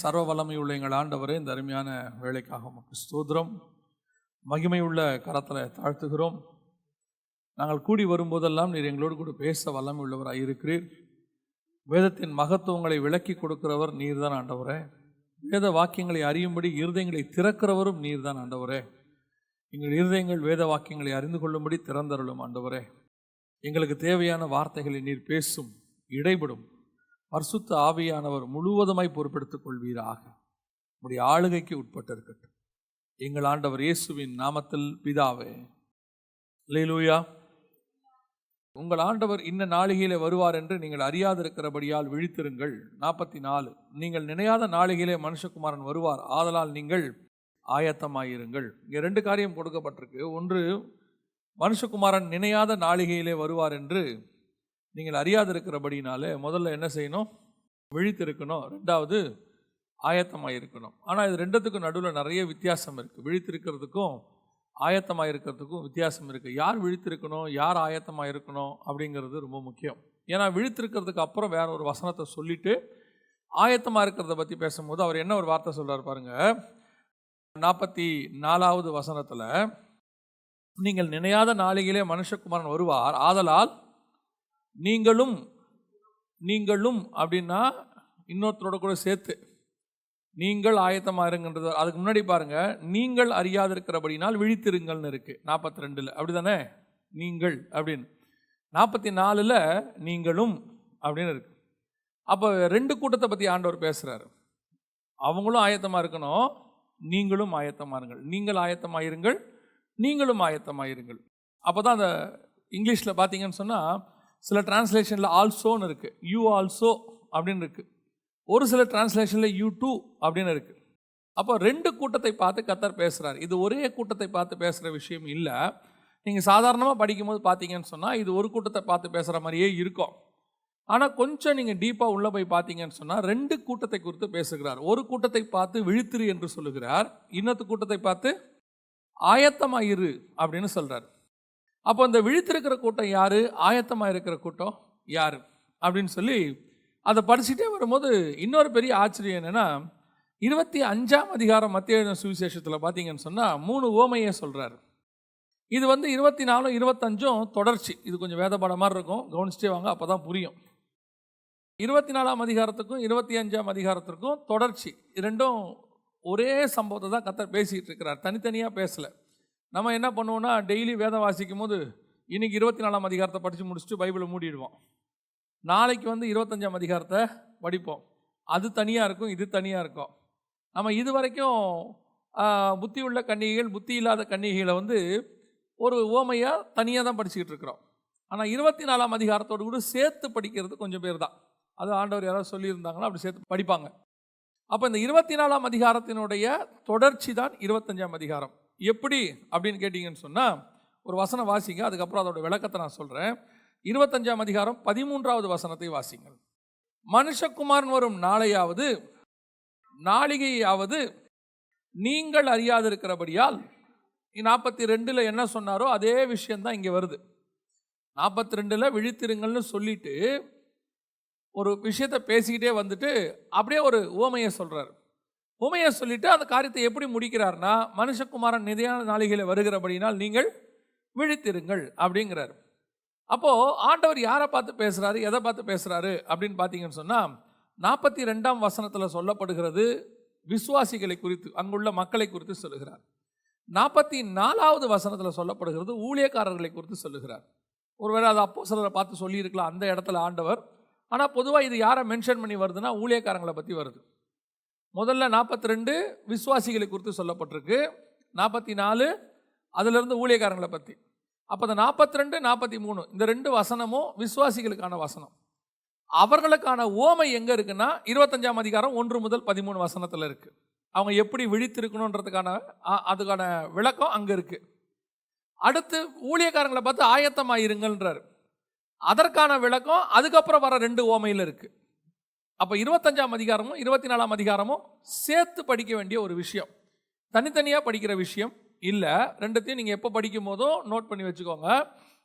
சர்வ வல்லமையுள்ள எங்கள் ஆண்டவரே, இந்த அருமையான வேலைக்காக உமக்கு ஸ்தோத்திரம். மகிமையுள்ள கரத்தில் தாழ்த்துகிறோம். நாங்கள் கூடி வரும்போதெல்லாம் நீர் எங்களோடு கூட பேச வல்லமை உள்ளவராக இருக்கிறீர். வேதத்தின் மகத்துவங்களை விளக்கி கொடுக்கிறவர் நீர்தான் ஆண்டவரே. வேத வாக்கியங்களை அறியும்படி இருதயங்களை திறக்கிறவரும் நீர்தான் ஆண்டவரே. எங்கள் இருதயங்கள் வேத வாக்கியங்களை அறிந்து கொள்ளும்படி திறந்தருளும் ஆண்டவரே. எங்களுக்கு தேவையான வார்த்தைகளை நீர் பேசும், இடைபடும். பரிசுத்த ஆவியானவர் முழுவதுமாய் பொறுப்பெடுத்துக் கொள்வீராக. உம்முடைய ஆளுகைக்கு உட்பட்டு இருக்கட்டும். எங்கள் ஆண்டவர் இயேசுவின் நாமத்தில் பிதாவே. அல்லேலூயா. உங்கள் ஆண்டவர் இன்ன நாளிகையிலே வருவார் என்று நீங்கள் அறியாதிருக்கிறபடியால் விழித்திருங்கள். 44. நீங்கள் நினையாத நாளிகையிலே மனுஷகுமாரன் வருவார், ஆதலால் நீங்கள் ஆயத்தமாயிருங்கள். இங்கே 2 காரியம் கொடுக்கப்பட்டிருக்கு. ஒன்று, மனுஷகுமாரன் நினையாத நாளிகையிலே வருவார் என்று நீங்கள் அறியாதிருக்கிறபடினாலே முதல்ல என்ன செய்யணும்? விழித்திருக்கணும். 2வது ஆயத்தமாக இருக்கணும். ஆனால் இது 2த்துக்கும் நடுவில் நிறைய வித்தியாசம் இருக்குது. விழித்திருக்கிறதுக்கும் ஆயத்தமாக இருக்கிறதுக்கும் வித்தியாசம் இருக்குது. யார் விழித்திருக்கணும், யார் ஆயத்தமாக இருக்கணும் அப்படிங்கிறது ரொம்ப முக்கியம். ஏன்னா விழித்திருக்கிறதுக்கு அப்புறம் வேற ஒரு வசனத்தை சொல்லிட்டு ஆயத்தமாக இருக்கிறத பற்றி பேசும்போது அவர் என்ன ஒரு வார்த்தை சொல்கிறார் பாருங்க. 44வது வசனத்தில், நீங்கள் நினையாத நாளிகையிலே மனுஷகுமாரன் வருவார், ஆதலால் நீங்களும் அப்படின்னா இன்னொருத்தரோட கூட சேர்த்து நீங்கள் ஆயத்தமாக இருங்கன்றது. அதுக்கு முன்னாடி பாருங்க, நீங்கள் அறியாதிருக்கிறபடினால் விழித்திருங்கள்னு இருக்கு 42. அப்படி தானே? நீங்கள் அப்படின்னு. 44 நீங்களும் அப்படின்னு இருக்கு. அப்போ 2 கூட்டத்தை பற்றி ஆண்டவர் பேசுகிறார். அவங்களும் ஆயத்தமாக இருக்கணும், நீங்களும் ஆயத்தமாக இருங்கள். நீங்கள் ஆயத்தமாக இருங்கள், நீங்களும் ஆயத்தமாக இருங்கள். அப்போ தான் அந்த இங்கிலீஷில் பார்த்தீங்கன்னு சொன்னால் சில டிரான்ஸ்லேஷனில் ஆல்சோன்னு இருக்குது, யூ ஆல்சோ அப்படின்னு இருக்குது. ஒரு சில டிரான்ஸ்லேஷனில் யூ டூ அப்படின்னு இருக்குது. அப்போ 2 கூட்டத்தை பார்த்து கர்த்தர் பேசுகிறார். இது ஒரே கூட்டத்தை பார்த்து பேசுகிற விஷயம் இல்லை. நீங்கள் சாதாரணமாக படிக்கும்போது பார்த்தீங்கன்னு சொன்னால் இது ஒரு கூட்டத்தை பார்த்து பேசுகிற மாதிரியே இருக்கும். ஆனால் கொஞ்சம் நீங்கள் டீப்பாக உள்ளே போய் பார்த்தீங்கன்னு சொன்னால் 2 கூட்டத்தை குறித்து பேசுகிறார். ஒரு கூட்டத்தை பார்த்து விழித்திரு என்று சொல்லுகிறார், இன்னொரு கூட்டத்தை பார்த்து ஆயத்தமாக இரு அப்படின்னு சொல்கிறார். அப்போ இந்த விழித்திருக்கிற கூட்டம் யார், ஆயத்தமாக இருக்கிற கூட்டம் யார் அப்படின்னு சொல்லி அதை படிச்சுட்டே வரும்போது இன்னொரு பெரிய ஆச்சரியம் என்னென்னா, 25ஆம் அதிகாரம் மத்தேயு எழுதின சுவிசேஷத்தில் பார்த்தீங்கன்னு சொன்னால் 3 உவமையை சொல்கிறார். இது 24, 25 தொடர்ச்சி. இது கொஞ்சம் வேதபாட மாதிரி இருக்கும், கவனிச்சிட்டே வாங்க, அப்போ தான் புரியும். 24ஆம் அதிகாரத்துக்கும் 25ஆம் அதிகாரத்திற்கும் தொடர்ச்சி. இது 2ம் ஒரே சம்பவத்தை தான் கர்த்தர் பேசிகிட்டு இருக்கிறார், தனித்தனியாக பேசலை. நம்ம என்ன பண்ணுவோம்னா, டெய்லி வேதம் வாசிக்கும் போது இன்றைக்கி 24ஆம் அதிகாரத்தை படித்து முடிச்சுட்டு பைபிளை மூடிடுவோம். நாளைக்கு 25ஆம் அதிகாரத்தை படிப்போம். அது தனியாக இருக்கும், இது தனியாக இருக்கும். நம்ம இது வரைக்கும் புத்தி உள்ள கன்னிகைகள், புத்தி இல்லாத கன்னிகைகளை ஒரு ஓமையாக தனியாக தான் படிச்சுக்கிட்டு இருக்கிறோம். ஆனால் 24ஆம் அதிகாரத்தோடு கூட சேர்த்து படிக்கிறது கொஞ்சம் பேர் தான். அது ஆண்டவர் யாராவது சொல்லியிருந்தாங்கன்னா அப்படி சேர்த்து படிப்பாங்க. அப்போ இந்த 24ஆம் அதிகாரத்தினுடைய தொடர்ச்சி தான் 25ஆம் அதிகாரம். எப்படி அப்படின்னு கேட்டிங்கன்னு சொன்னால் ஒரு வசனம் வாசிங்க, அதுக்கப்புறம் அதோட விளக்கத்தை நான் சொல்கிறேன். 25ஆம் அதிகாரம் 13வது வசனத்தை வாசிங்கள். மனுஷகுமாரன் வரும் நாளிகையாவது நீங்கள் அறியாதிருக்கிறபடியால். 42 என்ன சொன்னாரோ அதே விஷயந்தான் இங்கே வருது. 42 விழித்திருங்கள்னு சொல்லிட்டு ஒரு விஷயத்தை பேசிக்கிட்டே அப்படியே ஒரு உவமையை சொல்கிறார். உவமையை சொல்லிட்டு அந்த காரியத்தை எப்படி முடிக்கிறார்னா, மனுஷகுமாரன் நிதையான நாளிகையில் வருகிறபடினால் நீங்கள் விழித்திருங்கள் அப்படிங்கிறார். அப்போது ஆண்டவர் யாரை பார்த்து பேசுகிறாரு, எதை பார்த்து பேசுகிறாரு அப்படின்னு பார்த்தீங்கன்னு சொன்னால் 42ஆம் வசனத்தில் சொல்லப்படுகிறது விசுவாசிகளை குறித்து, அங்குள்ள மக்களை குறித்து சொல்லுகிறார். 44வது வசனத்தில் சொல்லப்படுகிறது ஊழியக்காரர்களை குறித்து சொல்லுகிறார். ஒருவேளை அது அப்போஸ்தலரை பார்த்து சொல்லியிருக்கலாம் அந்த இடத்துல ஆண்டவர். ஆனால் பொதுவாக இது யாரை மென்ஷன் பண்ணி வருதுன்னா ஊழியக்காரங்களை பற்றி வருது. முதல்ல 42 விசுவாசிகளை குறித்து சொல்லப்பட்டிருக்கு, 44 அதிலிருந்து ஊழியக்காரங்களை பற்றி. அப்போ அந்த 42, 43 இந்த 2 வசனமும் விசுவாசிகளுக்கான வசனம். அவர்களுக்கான ஓமை எங்கே இருக்குன்னா 25ஆம் அதிகாரம் 1 முதல் 13 வசனத்தில் இருக்குது. அவங்க எப்படி விழித்திருக்கணுன்றதுக்கான அதுக்கான விளக்கம் அங்கே இருக்குது. அடுத்து ஊழியக்காரங்களை பார்த்து ஆயத்தமாக இருங்கள்ன்றார், அதற்கான விளக்கம் அதுக்கப்புறம் வர 2 ஓமையில் இருக்குது. அப்போ 25ஆம் அதிகாரமும் 24ஆம் அதிகாரமும் சேர்த்து படிக்க வேண்டிய ஒரு விஷயம், தனித்தனியாக படிக்கிற விஷயம் இல்லை. 2த்தையும் நீங்கள் எப்போ படிக்கும் போதும் நோட் பண்ணி வச்சுக்கோங்க.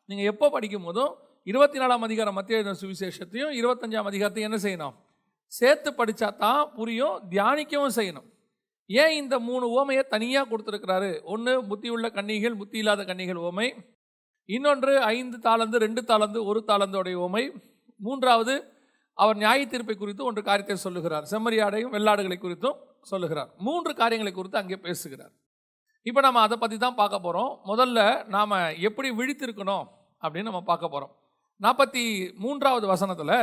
நீங்கள் எப்போ படிக்கும் போதும் 24ஆம் அதிகாரம் மத்தேயு எழுதின சுவிசேஷத்தையும் 25ஆம் அதிகாரத்தையும் என்ன செய்யணும்? சேர்த்து படித்தா தான் புரியும், தியானிக்கவும் செய்யணும். ஏன் இந்த 3 ஓமையை தனியாக கொடுத்துருக்கிறாரு? ஒன்று புத்தி உள்ள கன்னிகள், புத்தி இல்லாத கன்னிகள் ஓமை. இன்னொன்று 5 தாலந்து, 2 தாலந்து, 1 தாலந்தோடைய ஓமை. மூன்றாவது அவர் நியாய தீர்ப்பை குறித்து ஒன்று காரியத்தை சொல்லுகிறார். செம்மறியாடையும் வெள்ளாடுகளை குறித்தும் சொல்லுகிறார். 3 காரியங்களை குறித்து அங்கே பேசுகிறார். இப்போ நம்ம அதை பற்றி தான் பார்க்க போகிறோம். முதல்ல நாம் எப்படி விழித்திருக்கணும் அப்படின்னு நம்ம பார்க்க போகிறோம். 43வது வசனத்தில்,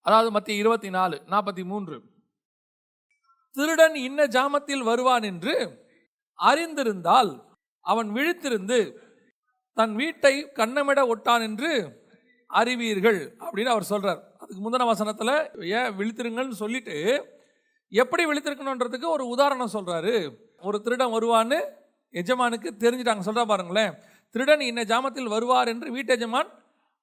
அதாவது மத்திய 24:43, திருடன் இன்ன ஜாமத்தில் வருவான் என்று அறிந்திருந்தால் அவன் விழித்திருந்து தன் வீட்டை கண்ணமிட ஒட்டான் என்று அறிவீர்கள் அப்படின்னு அவர் சொல்றார். அதுக்கு முந்தின வசனத்தில் ஏன் விழித்திருங்கன்னு சொல்லிட்டு எப்படி விழித்திருக்கணுன்றதுக்கு ஒரு உதாரணம் சொல்றாரு. ஒரு திருடன் வருவான்னு எஜமானுக்கு தெரிஞ்சுட்டாங்க. சொல்றா பாருங்களேன், திருடன் இன்ன ஜாமத்தில் வருவார் என்று வீட்டெஜமான்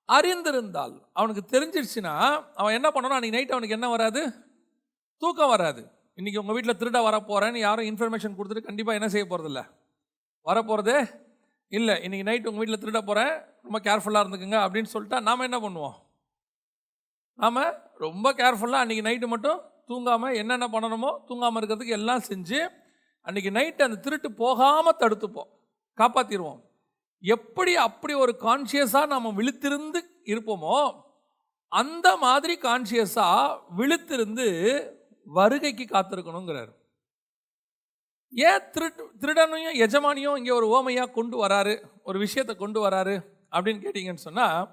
அறிந்திருந்தால், அவனுக்கு தெரிஞ்சிருச்சுன்னா அவன் என்ன பண்ணணும்? அன்றைக்கி நைட் அவனுக்கு என்ன வராது? தூக்கம் வராது. இன்றைக்கி உங்கள் வீட்டில் திருட வரப்போகிறேன்னு யாரும் இன்ஃபர்மேஷன் கொடுத்துட்டு கண்டிப்பாக என்ன செய்ய போகிறதில்ல, வரப்போகிறதே இல்லை. இன்றைக்கி நைட் உங்கள் வீட்டில் திருட போகிறேன், ரொம்ப கேர்ஃபுல்லாக இருந்துக்குங்க அப்படின்னு சொல்லிட்டா நாம் என்ன பண்ணுவோம்? நாம் ரொம்ப கேர்ஃபுல்லாக அன்றைக்கி நைட்டு மட்டும் தூங்காமல் என்னென்ன பண்ணணுமோ தூங்காமல் இருக்கிறதுக்கு எல்லாம் செஞ்சு அன்றைக்கி நைட்டு அந்த திருட்டு போகாமல் தடுத்துப்போம், காப்பாற்றிடுவோம். எப்படி அப்படி ஒரு கான்ஷியஸாக நம்ம விழித்திருந்து இருப்போமோ அந்த மாதிரி கான்ஷியஸாக விழித்திருந்து வருகைக்கு காத்திருக்கணுங்கிறார். ஏன் திருடனையும் எஜமானியும் இங்கே ஒரு ஓமையாக கொண்டு வராரு, ஒரு விஷயத்தை கொண்டு வராரு அப்படின்னு கேட்டிங்கன்னு சொன்னால்,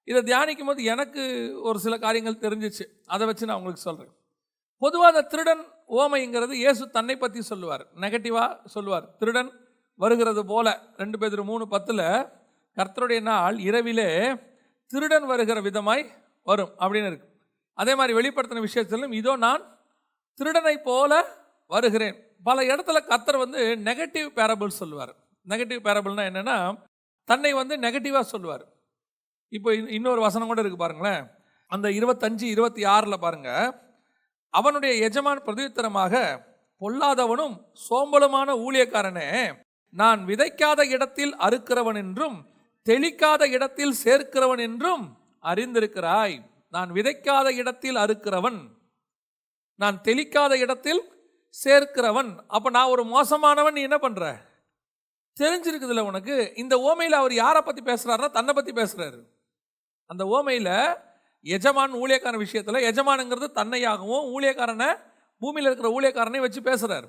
இதை தியானிக்கும் போது எனக்கு ஒரு சில காரியங்கள் தெரிஞ்சிச்சு. அதை வச்சு நான் உங்களுக்கு சொல்கிறேன். பொதுவாக அந்த திருடன் ஓமைங்கிறது இயேசு தன்னை பற்றி சொல்லுவார், நெகட்டிவாக சொல்லுவார். திருடன் வருகிறது போல 2 பேதுரு 3:10 கர்த்தருடைய நாள் இரவிலே திருடன் வருகிற விதமாய் வரும் அப்படின்னு இருக்கு. அதே மாதிரி வெளிப்படுத்தின விஷயத்திலும் இதோ நான் திருடனை போல வருகிறேன். பல இடத்துல கர்த்தர் நெகட்டிவ் பேரபிள் சொல்லுவார். நெகட்டிவ் பேரபிள்னா என்னென்னா, தன்னை நெகட்டிவாக சொல்லுவார். இப்போ இன்னொரு வசனம் கூட இருக்குது பாருங்களேன், அந்த 25-26 பாருங்க. அவனுடைய எஜமான் பிரதியுத்தரமாக, பொல்லாதவனும் சோம்பலுமான ஊழியக்காரனே, நான் விதைக்காத இடத்தில் அறுக்கிறவன் என்றும் தெளிக்காத இடத்தில் சேர்க்கிறவன் என்றும் அறிந்திருக்கிறாய். நான் விதைக்காத இடத்தில் அறுக்கிறவன், நான் தெளிக்காத இடத்தில் சேர்க்கிறவன். அப்போ நான் ஒரு மோசமானவன், நீ என்ன பண்ணுற? தெரிஞ்சிருக்குதுல்ல உனக்கு. இந்த ஓமையில் அவர் யாரை பற்றி பேசுகிறாருன்னா தன்னை பற்றி பேசுகிறாரு. அந்த ஓமையில் எஜமான் ஊழியக்காரன் விஷயத்தில் எஜமானுங்கிறது தன்னையாகவும் ஊழியக்காரனை பூமியில் இருக்கிற ஊழியக்காரனை வச்சு பேசுகிறார்.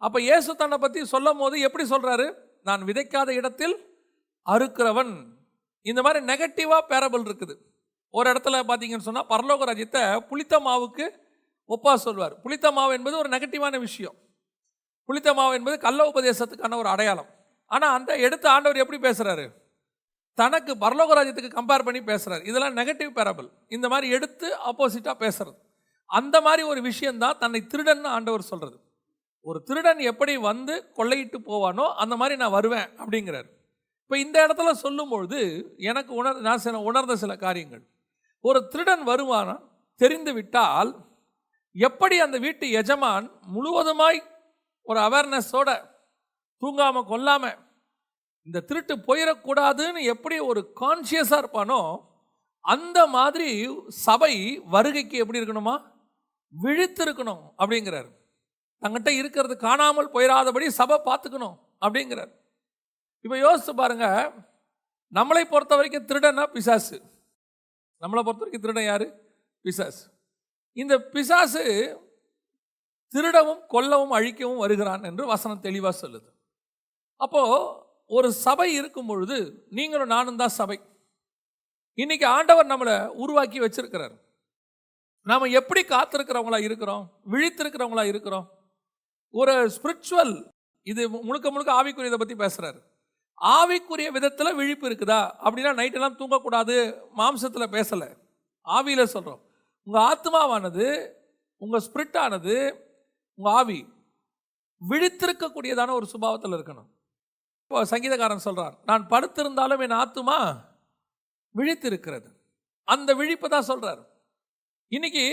அப்போ இயேசு தன்னை பற்றி சொல்லும் போது எப்படி சொல்கிறாரு? நான் விதைக்காத இடத்தில் அறுக்கிறவன். இந்த மாதிரி நெகட்டிவாக பேரபிள் இருக்குது. ஒரு இடத்துல பார்த்தீங்கன்னு சொன்னால் பரலோக ராஜ்யத்தை புளித்த மாவுக்கு ஒப்பா சொல்வார். புளித்த மாவு என்பது ஒரு நெகட்டிவான விஷயம். புளித்த மாவு என்பது கள்ள உபதேசத்துக்கான ஒரு அடையாளம். ஆனால் அந்த எடுத்த ஆண்டவர் எப்படி பேசுகிறாரு? தனக்கு பரலோக ராஜ்யத்துக்கு கம்பேர் பண்ணி பேசுகிறார். இதெல்லாம் நெகட்டிவ் பேரபிள். இந்த மாதிரி எடுத்து ஆப்போசிட்டாக பேசுறது. அந்த மாதிரி ஒரு விஷயந்தான் தன்னை திருடன்னு ஆண்டவர் சொல்கிறது. ஒரு திருடன் எப்படி கொள்ளையிட்டு போவானோ அந்த மாதிரி நான் வருவேன் அப்படிங்கிறார். இப்போ இந்த இடத்துல சொல்லும்பொழுது எனக்கு நான் உணர்ந்த சில காரியங்கள். ஒரு திருடன் வருவானா தெரிந்து விட்டால் எப்படி அந்த வீட்டு எஜமான் முழுவதுமாய் ஒரு அவேர்னஸோட தூங்காமல் கொல்லாமல் இந்த திருட்டு போயிடக்கூடாதுன்னு எப்படி ஒரு கான்ஷியஸாக இருப்பானோ அந்த மாதிரி சபை வருகைக்கு எப்படி இருக்கணுமா? விழித்திருக்கணும் அப்படிங்கிறார். தங்கிட்ட இருக்கிறது காணாமல் போயிடாதபடி சபை பார்த்துக்கணும் அப்படிங்கிறார். இப்போ யோசிச்சு பாருங்க, நம்மளை பொறுத்த வரைக்கும் திருடனா பிசாசு. நம்மளை பொறுத்த வரைக்கும் திருடன் யாரு? பிசாசு. இந்த பிசாசு திருடவும் கொல்லவும் அழிக்கவும் வருகிறான் என்று வசனம் தெளிவாக சொல்லுது. அப்போ ஒரு சபை இருக்கும் பொழுது நீங்களும் நானும் தான் சபை. இன்னைக்கு ஆண்டவர் நம்மளை உருவாக்கி வச்சிருக்கிறார். நாம் எப்படி காத்திருக்கிறவங்களா இருக்கிறோம், விழித்திருக்கிறவங்களா இருக்கிறோம். ஒரு ஸ்பிரிச்சுவல், இது முழுக்க முழுக்க ஆவிக்குரியதை பற்றி பேசுகிறார். ஆவிக்குரிய விதத்தில் விழிப்பு இருக்குதா அப்படின்னா நைட்டெல்லாம் தூங்கக்கூடாது மாம்சத்தில் பேசலை, ஆவியில் சொல்கிறோம். உங்கள் ஆத்மாவானது, உங்கள் ஸ்பிரிட்டானது, உங்கள் ஆவி விழித்திருக்கக்கூடியதான ஒரு சுபாவத்தில் இருக்கணும். இப்போ சங்கீதக்காரன் சொல்கிறான், நான் படுத்திருந்தாலும் என் ஆத்துமா விழித்திருக்கிறது. அந்த விழிப்பு தான் சொல்கிறார். இன்னைக்கு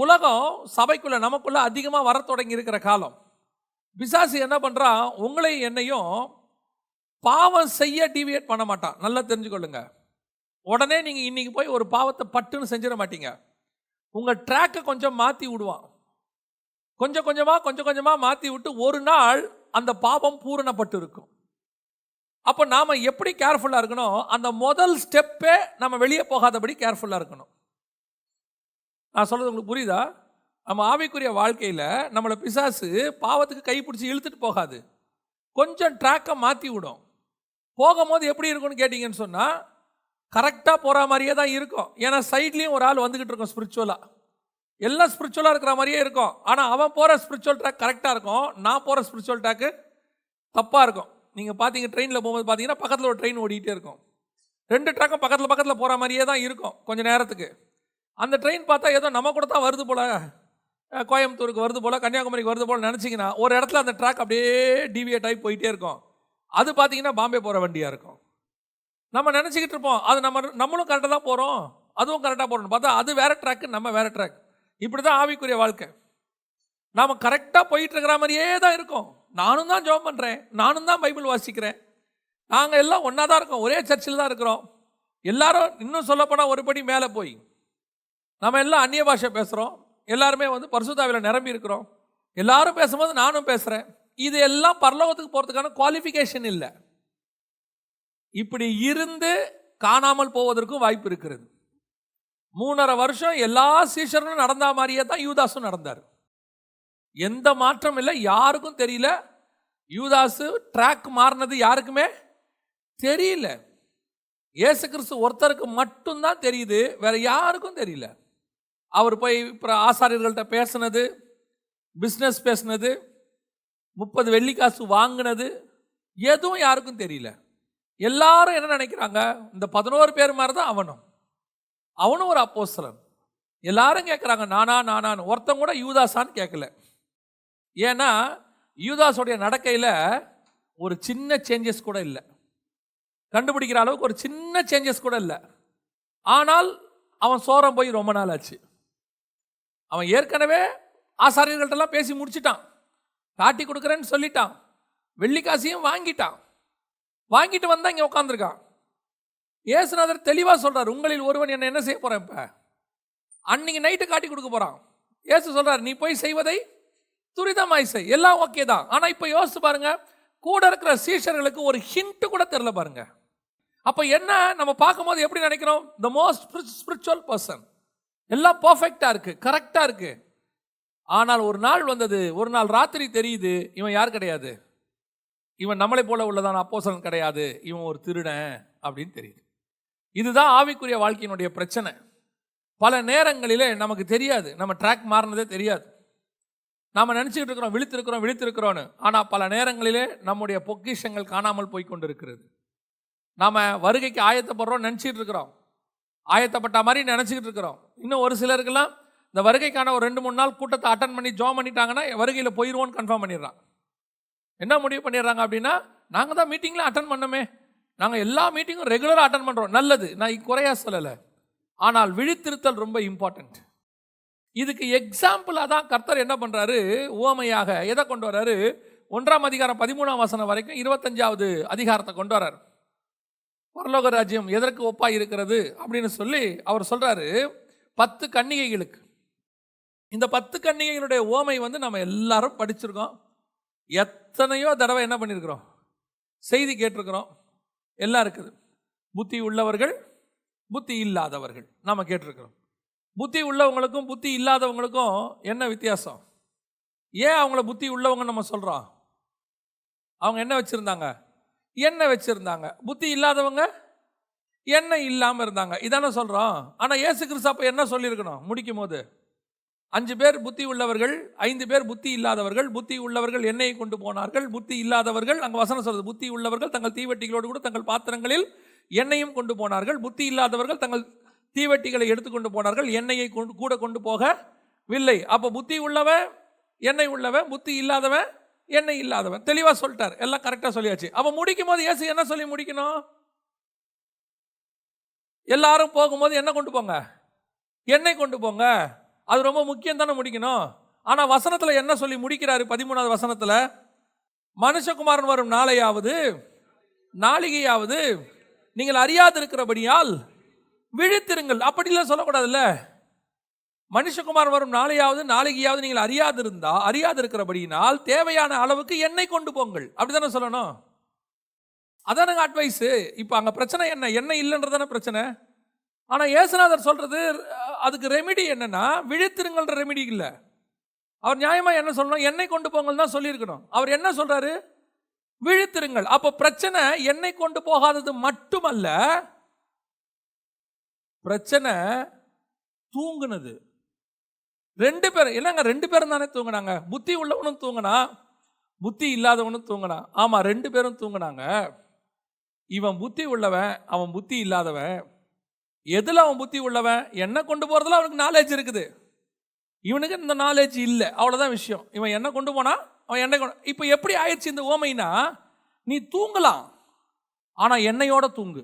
உலகம் சபைக்குள்ள நமக்குள்ள அதிகமாக வர தொடங்கி இருக்கிற காலம். பிசாசு என்ன பண்ணுறான்? உங்களை என்னையும் பாவம் செய்ய டிவியேட் பண்ண மாட்டான். நல்லா தெரிஞ்சுக்கொள்ளுங்க. உடனே நீங்கள் இன்னைக்கு போய் ஒரு பாவத்தை பட்டுன்னு செஞ்சிட மாட்டீங்க. உங்கள் ட்ராக்கை கொஞ்சம் மாற்றி விடுவான். கொஞ்சம் கொஞ்சமாக மாற்றி விட்டு ஒரு நாள் அந்த பாவம் பூரணப்பட்டு இருக்கும். அப்போ நாம் எப்படி கேர்ஃபுல்லாக இருக்கணும்? அந்த முதல் ஸ்டெப்பே நம்ம வெளியே போகாதபடி கேர்ஃபுல்லாக இருக்கணும். நான் சொல்கிறது உங்களுக்கு புரியுதா? நம்ம ஆவிக்குரிய வாழ்க்கையில் நம்மளை பிசாசு பாவத்துக்கு கைப்பிடிச்சி இழுத்துட்டு போகாது, கொஞ்சம் ட்ராக்கை மாற்றி விடும். போகும்போது எப்படி இருக்கும்னு கேட்டிங்கன்னு சொன்னால் கரெக்டாக போகிற மாதிரியே தான் இருக்கும். ஏன்னா சைட்லேயும் ஒரு ஆள் வந்துக்கிட்டு இருக்கும். ஸ்பிரிச்சுவலாக எல்லாம் ஸ்பிரிச்சுவலாக இருக்கிற மாதிரியே இருக்கும். ஆனால் அவன் போகிற ஸ்பிரிச்சுவல் ட்ராக் கரெக்டாக இருக்கும், நான் போகிற ஸ்பிரிச்சுவல் ட்ராக்கு தப்பாக இருக்கும். நீங்கள் பார்த்தீங்க ட்ரெயினில் போகும்போது பார்த்தீங்கன்னா பக்கத்தில் ஒரு ட்ரெயின் ஓடிக்கிட்டே இருக்கும். 2 ட்ராக்கும் பக்கத்தில் போகிற மாதிரியே தான் இருக்கும் கொஞ்சம் நேரத்துக்கு. அந்த ட்ரெயின் பார்த்தா ஏதோ நம்ம கூட தான் வருது போல், கோயம்புத்தூருக்கு வருது போல், கன்னியாகுமரிக்கு வருது போல் நினச்சிங்கன்னா ஒரு இடத்துல அந்த ட்ராக் அப்படியே டிவியேட் ஆகி போயிட்டே இருக்கும். அது பார்த்தீங்கன்னா பாம்பே போகிற வண்டியாக இருக்கும். நம்ம நினச்சிக்கிட்டு இருப்போம் அது நம்மளும் கரெக்டாக தான் போகிறோம், அதுவும் கரெக்டாக போகிறோம்னு பார்த்தா அது வேறு ட்ராக்கு, நம்ம வேறு ட்ராக். இப்படி தான் ஆவிக்குரிய வாழ்க்கை. நாம் கரெக்டாக போயிட்டு இருக்கிற மாதிரியே தான் இருக்கும். நானும் தான் ஜெபம் பண்ணுறேன், நானும் தான் பைபிள் வாசிக்கிறேன், நாங்கள் எல்லாம் ஒன்றா தான் இருக்கோம், ஒரே சர்ச்சில் தான் இருக்கிறோம். எல்லாரும் இன்னும் சொல்லப்போனால் ஒரு படி மேலே போய் நம்ம எல்லாம் அந்நிய பாஷை பேசுகிறோம், எல்லாருமே பரிசுத்தாவியில் நிரம்பி இருக்கிறோம், எல்லாரும் பேசும்போது நானும் பேசுகிறேன். இது எல்லாம் பரலோகத்துக்கு போகிறதுக்கான குவாலிஃபிகேஷன் இல்லை. இப்படி இருந்து காணாமல் போவதற்கும் வாய்ப்பு இருக்கிறது. 3.5 வருஷம் எல்லா சீஷரும் நடந்த மாதிரியே தான் யூதாஸும் நடந்தார். எந்த மாற்றம் இல்லை, யாருக்கும் தெரியல. யூதாசு ட்ராக் மாறினது யாருக்குமே தெரியல. இயேசு கிறிஸ்து ஒருத்தருக்கு மட்டும்தான் தெரியுது, வேற யாருக்கும் தெரியல. அவர் போய் ஆசாரியர்கள்ட்ட பேசினது, பிஸ்னஸ் பேசினது, 30 வெள்ளிக்காசு வாங்கினது எதுவும் யாருக்கும் தெரியல. எல்லாரும் என்ன நினைக்கிறாங்க? இந்த 11 பேர் மாதிரி தான் அவனும் ஒரு அப்போஸ்தலன். எல்லாரும் கேட்குறாங்க நானான்னு. ஒருத்தன் கூட யூதாசான்னு கேட்கல. ஏன்னா யூதாஸோடைய நடக்கையில் ஒரு சின்ன சேஞ்சஸ் கூட இல்லை, கண்டுபிடிக்கிற அளவுக்கு ஒரு சின்ன சேஞ்சஸ் கூட இல்லை. ஆனால் அவன் சோரம் போய் ரொம்ப நாள் ஆச்சு. அவன் ஏற்கனவே ஆசாரியர்கள்ட்டெல்லாம் பேசி முடிச்சிட்டான், காட்டி கொடுக்குறேன்னு சொல்லிட்டான், வெள்ளிக்காசையும் வாங்கிட்டு வந்தா இங்கே உட்காந்துருக்கான். இயேசுநாதர் தெளிவாக சொல்றார், உங்களில் ஒருவன் என்ன செய்ய போறேன், இப்போ அன்னைக்கு நைட்டு காட்டி கொடுக்க போறான். இயேசு சொல்றார், நீ போய் செய்வதை துரிதமாய் செய். எல்லாம் ஓகே தான். ஆனால் இப்போ யோசிச்சு பாருங்க, கூட இருக்கிற சீஷர்களுக்கு ஒரு ஹிண்ட் கூட தெரியல பாருங்க. அப்போ என்ன நம்ம பார்க்கும்போது எப்படி நினைக்கிறோம்? த மோஸ்ட் ஸ்பிரிச்சுவல் பர்சன், எல்லாம் பர்ஃபெக்டாக இருக்கு, கரெக்டாக இருக்கு. ஆனால் ஒரு நாள் வந்தது, ஒரு நாள் ராத்திரி தெரியுது, இவன் யார் கிடையாது, இவன் நம்மளை போல உள்ளதான அப்போஸ்தலன் கிடையாது, இவன் ஒரு திருடன் அப்படின்னு தெரியுது. இதுதான் ஆவிக்குரிய வாழ்க்கையினுடைய பிரச்சனை. பல நேரங்களிலே நமக்கு தெரியாது, நம்ம ட்ராக் மாறினதே தெரியாது. நாம் நினச்சிக்கிட்டு இருக்கிறோம் விழித்திருக்கிறோன்னு. ஆனால் பல நேரங்களிலே நம்முடைய பொக்கிஷங்கள் காணாமல் போய் கொண்டிருக்கிறது. நாம் வருகைக்கு ஆயத்தப்படுறோம் நினச்சிக்கிட்டு இருக்கிறோம், ஆயத்தப்பட்ட மாதிரி நினச்சிக்கிட்டு இருக்கிறோம். இன்னும் ஒரு சிலருக்கெல்லாம் இந்த வருகைக்கான ஒரு 2-3 நாள் கூட்டத்தை அட்டன் பண்ணி ஜாம் பண்ணிட்டாங்கன்னா வருகையில் போயிடுவோன்னு கன்ஃபார்ம் பண்ணிடுறான். என்ன முடிவு பண்ணிடுறாங்க அப்படின்னா, நாங்கள் தான் மீட்டிங்கில் அட்டன் பண்ணோமே, நாங்கள் எல்லா மீட்டிங்கும் ரெகுலராக அட்டன் பண்ணுறோம். நல்லது, நான் குறையா சொல்லலை. ஆனால் விழித்திருத்தல் ரொம்ப இம்பார்ட்டன்ட். இதுக்கு எக்ஸாம்பிளாக தான் கர்த்தர் என்ன பண்ணுறாரு, உவமையாக எதை கொண்டு வர்றாரு? 1ஆம் அதிகாரம் 13ஆம் வசனம் வரைக்கும் 25வது அதிகாரத்தை கொண்டு வர்றாரு. பரலோக ராஜ்யம் எதற்கு ஒப்பாய் இருக்கிறது அப்படின்னு சொல்லி அவர் சொல்றாரு, 10 கன்னிகைகளுக்கு. இந்த 10 கன்னிகைகளுடைய உவமை நம்ம எல்லாரும் படிச்சிருக்கோம், எத்தனையோ தடவை என்ன பண்ணியிருக்கிறோம், செய்தி கேட்டிருக்கிறோம், எல்லாம் இருக்குது. புத்தி உள்ளவர்கள், புத்தி இல்லாதவர்கள் நாம் கேட்டிருக்கிறோம். புத்தி உள்ளவங்களுக்கும் புத்தி இல்லாதவங்களுக்கும் என்ன வித்தியாசம்? ஏன் அவங்கள புத்தி உள்ளவங்க நம்ம சொல்கிறோம்? அவங்க என்ன வச்சுருந்தாங்க? எண்ணெய் வச்சுருந்தாங்க. புத்தி இல்லாதவங்க எண்ணெய் இல்லாமல் இருந்தாங்க, இதானே சொல்கிறோம். ஆனால் இயேசு கிறிஸ்து அப்போ என்ன சொல்லியிருக்கணும்? முடிக்கும் போது 5 பேர் புத்தி உள்ளவர்கள், 5 பேர் புத்தி இல்லாதவர்கள். புத்தி உள்ளவர்கள் எண்ணெயை கொண்டு போனார்கள், புத்தி இல்லாதவர்கள், அங்கே வசனம் சொல்றது, புத்தி உள்ளவர்கள் தங்கள் தீவெட்டிகளோடு கூட தங்கள் பாத்திரங்களில் எண்ணெயும் கொண்டு போனார்கள், புத்தி இல்லாதவர்கள் தங்கள் தீவெட்டிகளை எடுத்துக்கொண்டு போனார்கள், எண்ணெயை கூட கொண்டு போகவில்லை. அப்போ புத்தி உள்ளவன் எண்ணெய் உள்ளவன், புத்தி இல்லாதவன் எண்ணெய் இல்லாதவன். தெளிவாக சொல்லிட்டார், எல்லாம் கரெக்டாக சொல்லியாச்சு. அப்போ முடிக்கும் போது இயேசு என்ன சொல்லி முடிக்கணும்? எல்லாரும் போகும்போது என்ன கொண்டு போங்க? எண்ணெய் கொண்டு போங்க. அது ரொம்ப முக்கியம் தானே முடிக்கணும். ஆனால் வசனத்தில் என்ன சொல்லி முடிக்கிறாரு? 13வது வசனத்தில், மனுஷகுமாரன் வரும் நாளிகையாவது நீங்கள் அறியாது இருக்கிறபடியால் விழித்திருங்கள். அப்படிலாம் சொல்லக்கூடாதுல்ல. மனுஷகுமார் வரும் நாளையாவது நீங்கள் அறியாது இருக்கிறபடியினால் தேவையான அளவுக்கு எண்ணெய் கொண்டு போங்கள். அப்படிதானே சொல்லணும். அதானுங்க அட்வைஸ். இப்போ அங்கே பிரச்சனை என்ன? எண்ணெய் இல்லைன்றதான பிரச்சனை. ஆனால் இயேசுநாதர் சொல்றது அதுக்கு ரெமிடி என்னன்னா, விழித்திருங்கள்ன்ற ரெமிடி இல்லை. அவர் நியாயமாக என்ன சொல்லணும்? எண்ணெய் கொண்டு போங்கள் தான் சொல்லியிருக்கணும். அவர் என்ன சொல்றாரு? விழித்திருங்கள். அப்போ பிரச்சனை எண்ணெய் கொண்டு போகாதது மட்டுமல்ல, பிரச்சனை தூங்குனது. 2 பேர் என்னங்க, 2 பேரும் தானே தூங்கினாங்க. புத்தி உள்ளவனும் தூங்கினா, புத்தி இல்லாதவனும் தூங்கினா. ஆமா, 2 பேரும் தூங்கினாங்க. இவன் புத்தி உள்ளவன், அவன் புத்தி இல்லாதவன். எதுல அவன் புத்தி உள்ளவன்? என்ன கொண்டு போறதுல அவனுக்கு நாலேஜ் இருக்குது, இவனுக்கு இந்த நாலேஜ் இல்லை. அவ்வளவுதான் விஷயம். இவன் என்ன கொண்டு போனா அவன் எண்ணெய் கொண்டு. இப்போ எப்படி ஆயிடுச்சு இந்த ஓமைனா, நீ தூங்கலாம் ஆனா எண்ணெயோட தூங்கு.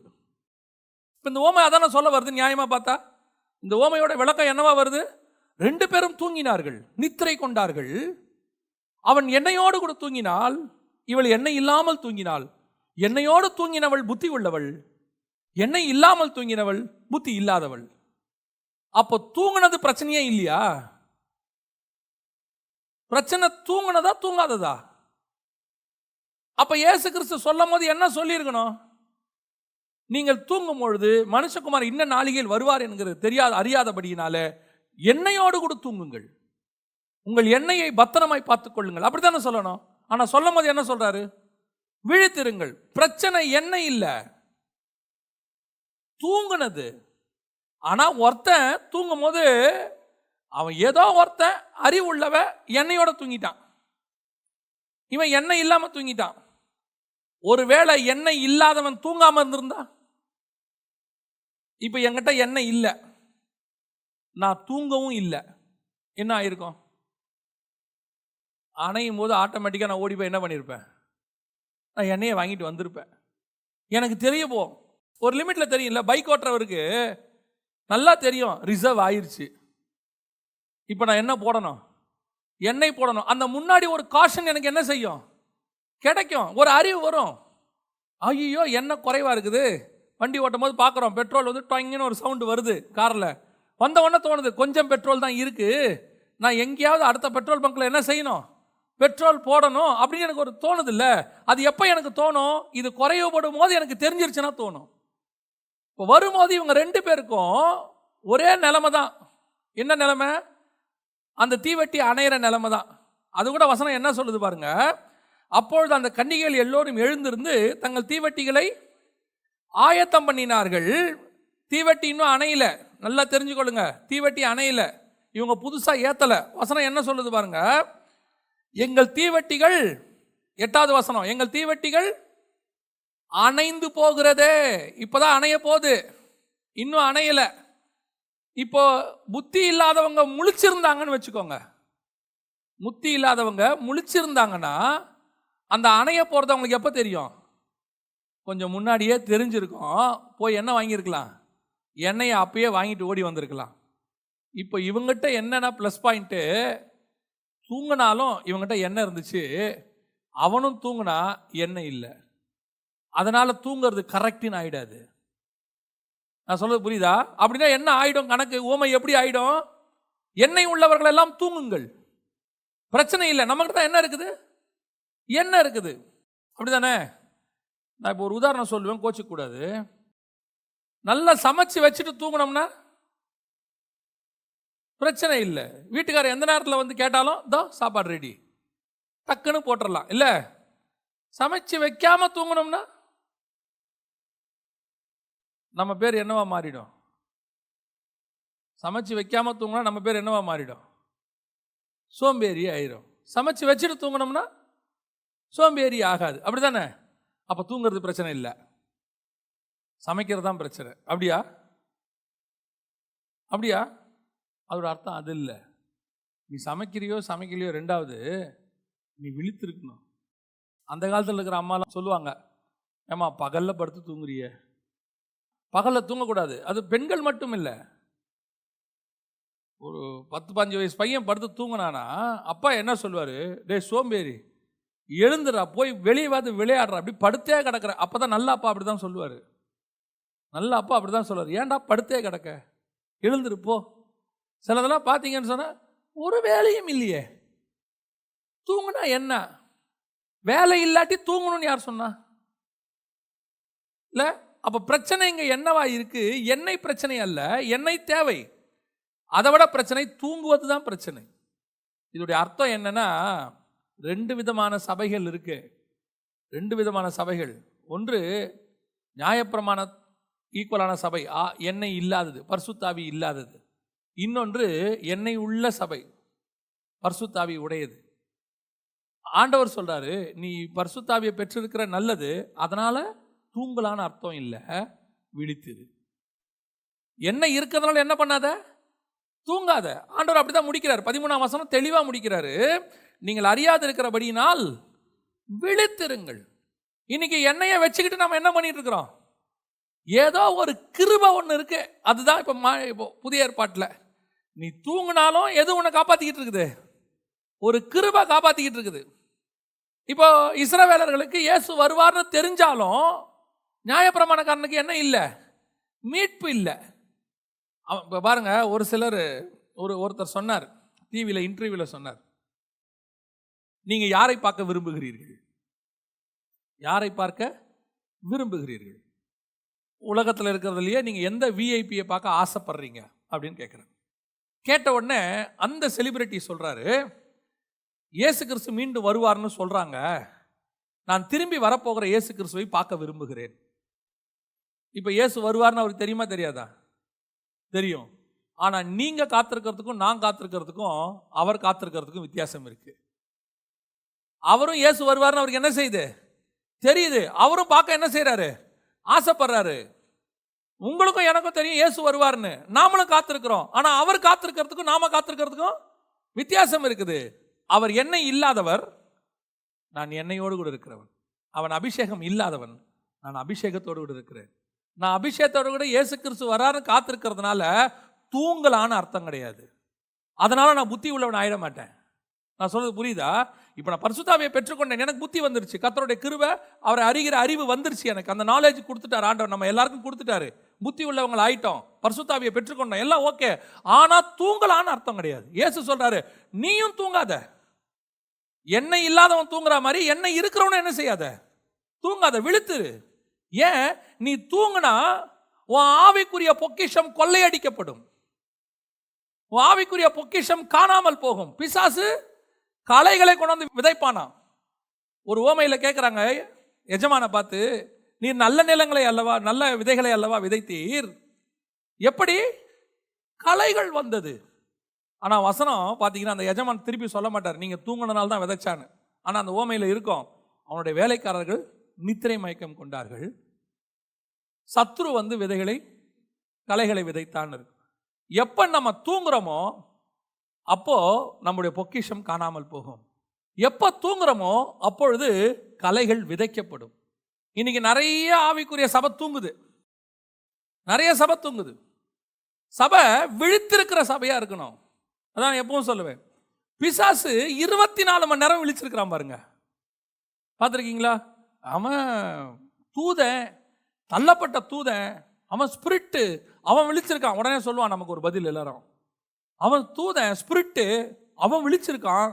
இப்போ இந்த ஓமை அதான சொல்ல வருது. நியாயமா பார்த்தா இந்த ஓமையோட விளக்கம் என்னவா வருது? 2 பேரும் தூங்கினார்கள், நித்திரை கொண்டார்கள். அவன் எண்ணெயோடு கூட தூங்கினாள், இவள் எண்ணெய் இல்லாமல் தூங்கினாள். எண்ணெயோடு தூங்கினவள் புத்தி உள்ளவள், எண்ணெய் இல்லாமல் தூங்கினவள் புத்தி இல்லாதவள். அப்போ தூங்கினது பிரச்சனையே இல்லையா? பிரச்சனை தூங்கினதா தூங்காததா? அப்ப இயேசு கிறிஸ்து சொல்லும் போது என்ன சொல்லியிருக்கணும்? நீங்கள் தூங்கும் பொழுது மனுஷகுமார் இன்ன நாளிகையில் வருவார் என்கிறது அறியாதபடியினால எண்ணெயோடு கூட தூங்குங்கள், உங்கள் எண்ணெயை பத்திரமாய் பார்த்துக் கொள்ளுங்கள். அப்படித்தானே சொல்லணும். ஆனா சொல்லும் போது என்ன சொல்றாரு? விழித்திருங்கள். பிரச்சனை எண்ணெய் இல்ல, தூங்குனது. ஆனா ஒருத்தன் தூங்கும் போது அவன் ஏதோ ஒருத்தன் அறிவுள்ளவ எண்ணெயோட தூங்கிட்டான், இவன் எண்ணெய் இல்லாம தூங்கிட்டான். ஒருவேளை எண்ணெய் இல்லாதவன் தூங்காம இருந்திருந்தா, இப்ப என்கிட்ட எண்ணெய் இல்லை, நான் தூங்கவும் இல்லை, என்ன ஆயிருக்கும்? அணையும் போது ஆட்டோமேட்டிக்காக நான் ஓடி போய் என்ன பண்ணியிருப்பேன்? நான் எண்ணெயை வாங்கிட்டு வந்திருப்பேன். எனக்கு தெரிய போகும், ஒரு லிமிட்ல தெரியும்ல. பைக் ஓட்டுறவருக்கு நல்லா தெரியும் ரிசர்வ் ஆயிருச்சு, இப்போ நான் என்ன போடணும்? எண்ணெய் போடணும். அந்த முன்னாடி ஒரு காஷன் எனக்கு என்ன செய்யும்? கிடைக்கும், ஒரு அறிவு வரும். ஐயோ எண்ணெய் குறைவா இருக்குது, வண்டி ஓட்டும் போது பார்க்குறோம் பெட்ரோல் வந்து டாங்கின்னு ஒரு சவுண்டு வருது காரில். வந்த உடனே தோணுது கொஞ்சம் பெட்ரோல் தான் இருக்கு, நான் எங்கேயாவது அடுத்த பெட்ரோல் பங்க்ல என்ன செய்யணும்? பெட்ரோல் போடணும் அப்படின்னு எனக்கு ஒரு தோணுது இல்லை? அது எப்போ எனக்கு தோணும்? இது குறைவுபடும் போது எனக்கு தெரிஞ்சிருச்சுன்னா தோணும். இப்போ வரும்போது இவங்க 2 பேருக்கும் ஒரே நிலைமை தான். என்ன நிலைமை? அந்த தீவெட்டி அணையிற நிலைமை தான். அது கூட வசனம் என்ன சொல்லுது பாருங்க. அப்பொழுது அந்த கன்னிகைகள் எல்லோரும் எழுந்திருந்து தங்கள் தீவெட்டிகளை ஆயத்தம் பண்ணினார்கள். தீவெட்டி இன்னும் அணையில, நல்லா தெரிஞ்சுக்கொள்ளுங்க, தீவெட்டி அணையில, இவங்க புதுசா ஏத்தல. வசனம் என்ன சொல்லுது பாருங்க. எங்கள் தீவெட்டிகள், 8வது வசனம், எங்கள் தீவெட்டிகள் அணைந்து போகிறதே. இப்பதான் அணைய போகுது, இன்னும் அணையல. இப்போ புத்தி இல்லாதவங்க முழிச்சிருந்தாங்கன்னு வச்சுக்கோங்க, புத்தி இல்லாதவங்க முழிச்சிருந்தாங்கன்னா அந்த அணைய போறது அவங்களுக்கு எப்போ தெரியும்? கொஞ்சம் முன்னாடியே தெரிஞ்சிருக்கும். போய் என்ன வாங்கியிருக்கலாம்? எண்ணெயை அப்பயே வாங்கிட்டு ஓடி வந்திருக்கலாம். இப்போ இவங்ககிட்ட என்னன்னா ப்ளஸ் பாயிண்ட்டு, தூங்கினாலும் இவங்ககிட்ட எண்ணெய் இருந்துச்சு, அவனும் தூங்கினா எண்ணெய் இல்லை, அதனால தூங்குறது கரெக்டின்னு ஆயிடாது. நான் சொல்றது புரியுதா? அப்படின்னா என்ன ஆயிடும் கணக்கு? ஓமை எப்படி ஆயிடும்? எண்ணெய் உள்ளவர்கள் எல்லாம் தூங்குங்கள், பிரச்சனை இல்லை, நமக்கு தான் என்ன இருக்குது? என்ன இருக்குது, அப்படிதானே? நான் இப்போ ஒரு உதாரணம் சொல்லுவேன், கோச்சிக்க கூடாது. நல்லா சமைச்சு வச்சுட்டு தூங்கினோம்னா பிரச்சனை இல்லை. வீட்டுக்காரர் எந்த நேரத்தில் வந்து கேட்டாலும் இதோ சாப்பாடு ரெடி, டக்குன்னு போட்டுடலாம். இல்லை சமைச்சு வைக்காம தூங்கினோம்னா நம்ம பேர் என்னவா மாறிடும்? சமைச்சு வைக்காம தூங்கினா நம்ம பேர் என்னவா மாறிடும்? சோம்பேறி ஆயிரும். சமைச்சு வச்சுட்டு தூங்கினோம்னா சோம்பேறி ஆகாது, அப்படிதானே? அப்ப தூங்குறது பிரச்சனை இல்லை, சமைக்கிறது தான் பிரச்சனை. அப்படியா? அப்படியா? அதோட அர்த்தம் அது இல்லை. நீ சமைக்கிறியோ சமைக்கலையோ, 2வது நீ விழித்திருக்கணும். அந்த காலத்தில் இருக்கிற அம்மாலாம் சொல்லுவாங்க, ஏமா பகல்ல படுத்து தூங்குறிய. பகல்ல தூங்கக்கூடாது. அது பெண்கள் மட்டும் இல்லை, ஒரு 10-15 வயசு பையன் படுத்து தூங்கினானா அப்பா என்ன சொல்லுவாரு? டே சோம்பேறி, எழுந்துடா, போய் வெளியே வந்து விளையாடுற, அப்படி படுத்தே கிடக்குற. அப்பதான் நல்ல அப்பா அப்படிதான் சொல்லுவாரு. நல்ல அப்பா அப்படிதான் சொல்லுவார். ஏன்டா படுத்தே கிடக்க, எழுந்துரு போ. சிலதெல்லாம் பார்த்தீங்கன்னு சொன்னால் ஒரு வேலையும் இல்லையே, தூங்குனா என்ன? வேலை இல்லாட்டி தூங்கணும்னு யார் சொன்னா? இல்லை, அப்போ பிரச்சனை இங்கே என்னவா இருக்கு? எண்ணெய் பிரச்சனை அல்ல, எண்ணெய் தேவை. அதை விட பிரச்சனை தூங்குவது தான் பிரச்சனை. இதோடைய அர்த்தம் என்னன்னா, 2 விதமான சபைகள் இருக்கு. 2 விதமான சபைகள். ஒன்று நியாயப்பிரமாண ஈக்குவலான சபை, எண்ணெய் இல்லாதது, பரிசுத்தாவி இல்லாதது. இன்னொன்று எண்ணெய் உள்ள சபை, பரிசுத்தாவி உடையது. ஆண்டவர் சொல்றாரு, நீ பரிசுத்தாவியை பெற்றிருக்கிற நல்லது, அதனால தூங்கலான்னு அர்த்தம் இல்லை, விழித்திரு. எண்ணெய் இருக்கிறதுனால என்ன பண்ணாத? தூங்காத. ஆண்டவர் அப்படிதான் முடிக்கிறார். 13ஆம் வசனம் தெளிவா முடிக்கிறாரு, நீங்கள் அறியாது இருக்கிறபடியினால் விழித்திருங்கள். இன்னைக்கு எண்ணெயை வச்சுக்கிட்டு நம்ம என்ன பண்ணிட்டு இருக்கிறோம்? ஏதோ ஒரு கிருபை ஒன்று இருக்கு, அதுதான் இப்போ புதிய ஏற்பாட்டில் நீ தூங்கினாலும் எது உன்னை காப்பாற்றிக்கிட்டு இருக்குது? ஒரு கிருபை காப்பாற்றிக்கிட்டு இருக்குது. இப்போ இஸ்ரவேலர்களுக்கு இயேசு வருவார்னு தெரிஞ்சாலும் நியாயப்பிரமாணக்காரனுக்கு என்ன இல்லை? மீட்பு இல்லை. இப்போ பாருங்க, ஒரு சிலர் ஒருத்தர் சொன்னார், டிவியில் இன்டர்வியூவில் சொன்னார், நீங்க யாரை பார்க்க விரும்புகிறீர்கள்? யாரை பார்க்க விரும்புகிறீர்கள்? உலகத்தில் இருக்கிறதுலையே நீங்க எந்த விஐபியை பார்க்க ஆசைப்படுறீங்க அப்படின்னு கேட்குறாங்க. கேட்ட உடனே அந்த செலிபிரிட்டி சொல்றாரு, இயேசு கிறிஸ்து மீண்டும் வருவார்னு சொல்றாங்க, நான் திரும்பி வரப்போகிற இயேசு கிறிஸ்துவை பார்க்க விரும்புகிறேன். இப்போ இயேசு வருவார்னு அவருக்கு தெரியுமா தெரியாதா? தெரியும். ஆனால் நீங்க காத்திருக்கிறதுக்கும் நான் காத்திருக்கிறதுக்கும் அவர் காத்திருக்கிறதுக்கும் வித்தியாசம் இருக்கு. அவரும் இயேசு வருவார்னு அவருக்கு என்ன செய்யுது? தெரியுது. அவரும் பார்க்க என்ன செய்யறாரு? ஆசைப்படுறாரு. உங்களுக்கும் எனக்கும் தெரியும் இயேசு வருவார்னு, நாமளும் காத்திருக்கிறோம். ஆனா அவர் காத்திருக்கிறதுக்கும் நாம காத்திருக்கிறதுக்கும் வித்தியாசம் இருக்குது. அவர் எண்ணெய் இல்லாதவர், நான் எண்ணெயோடு கூட இருக்கிறவன். அவன் அபிஷேகம் இல்லாதவன், நான் அபிஷேகத்தோடு கூட இருக்கிறேன். நான் அபிஷேகத்தோடு கூட இயேசு கிறிஸ்து வராருன்னு காத்திருக்கிறதுனால தூங்கலான்னு அர்த்தம் கிடையாது. அதனால நான் புத்தி உள்ளவன் ஆயிட மாட்டேன். நான் சொல்றது புரியுதா? இப்போ நான் பரிசுத்தாவியை பெற்றுக்கொண்டேன், எனக்கு புத்தி வந்துருச்சு, கர்த்தருடைய கிருபை, அவரை அறிகிற அறிவு வந்துருச்சு, எனக்கு அந்த நாலேஜ் கொடுத்துட்டார் ஆண்டவர், நம்ம எல்லாருக்கும் கொடுத்துட்டாரு, புத்தி உள்ளவங்க ஆயிட்டோம், பரிசுத்தாவியை பெற்றுக்கொண்டோம், எல்லாம் ஓகே. ஆனா தூங்கலான்னு அர்த்தம் கிடையாது. இயேசு சொல்றாரு, நீயும் தூங்காத. எண்ணெய் இல்லாதவன் தூங்குற மாதிரி எண்ணெய் இருக்கிறவன என்ன செய்யாத? தூங்காத, விழித்துரு. ஏன்? நீ தூங்குனா உன் ஆவிக்குரிய பொக்கிஷம் கொள்ளையடிக்கப்படும், உன் ஆவிக்குரிய பொக்கிஷம் காணாமல் போகும். பிசாசு களைகளை கொண்டு வந்து விதைப்பானா. ஒரு ஓமையில கேட்கிறாங்க எஜமான பார்த்து, நீர் நல்ல நிலங்களை அல்லவா, நல்ல விதைகளை அல்லவா விதைத்தீர், எப்படி களைகள் வந்தது? ஆனா வசனம் பார்த்தீங்கன்னா அந்த எஜமான் திருப்பி சொல்ல மாட்டார், நீங்க தூங்கினால தான் விதைச்சான்னு. ஆனா அந்த ஓமையில இருக்கும், அவனுடைய வேலைக்காரர்கள் நித்திரை மயக்கம் கொண்டார்கள், சத்ரு வந்து களைகளை விதைத்தான் இருக்கு. எப்ப நம்ம தூங்குறோமோ அப்போ நம்முடைய பொக்கிஷம் காணாமல் போகும். எப்ப தூங்குறோமோ அப்பொழுது களைகள் விதைக்கப்படும். இன்னைக்கு நிறைய ஆவிக்குரிய சபை தூங்குது, நிறைய சபை தூங்குது. சபை விழித்திருக்கிற சபையா இருக்கணும். அதான் எப்பவும் சொல்லுவேன், பிசாசு 24 மணி நேரம் விழிச்சிருக்கிறான் பாருங்க, பார்த்துருக்கீங்களா? அவன் தூதன், தள்ளப்பட்ட தூதன், அவன் ஸ்பிரிட்டு, அவன் விழிச்சிருக்கான். உடனே சொல்லுவான் நமக்கு ஒரு பதில் எல்லாரும், அவன் தூதன், ஸ்பிரிட்டு, அவன் விழிச்சிருக்கான்.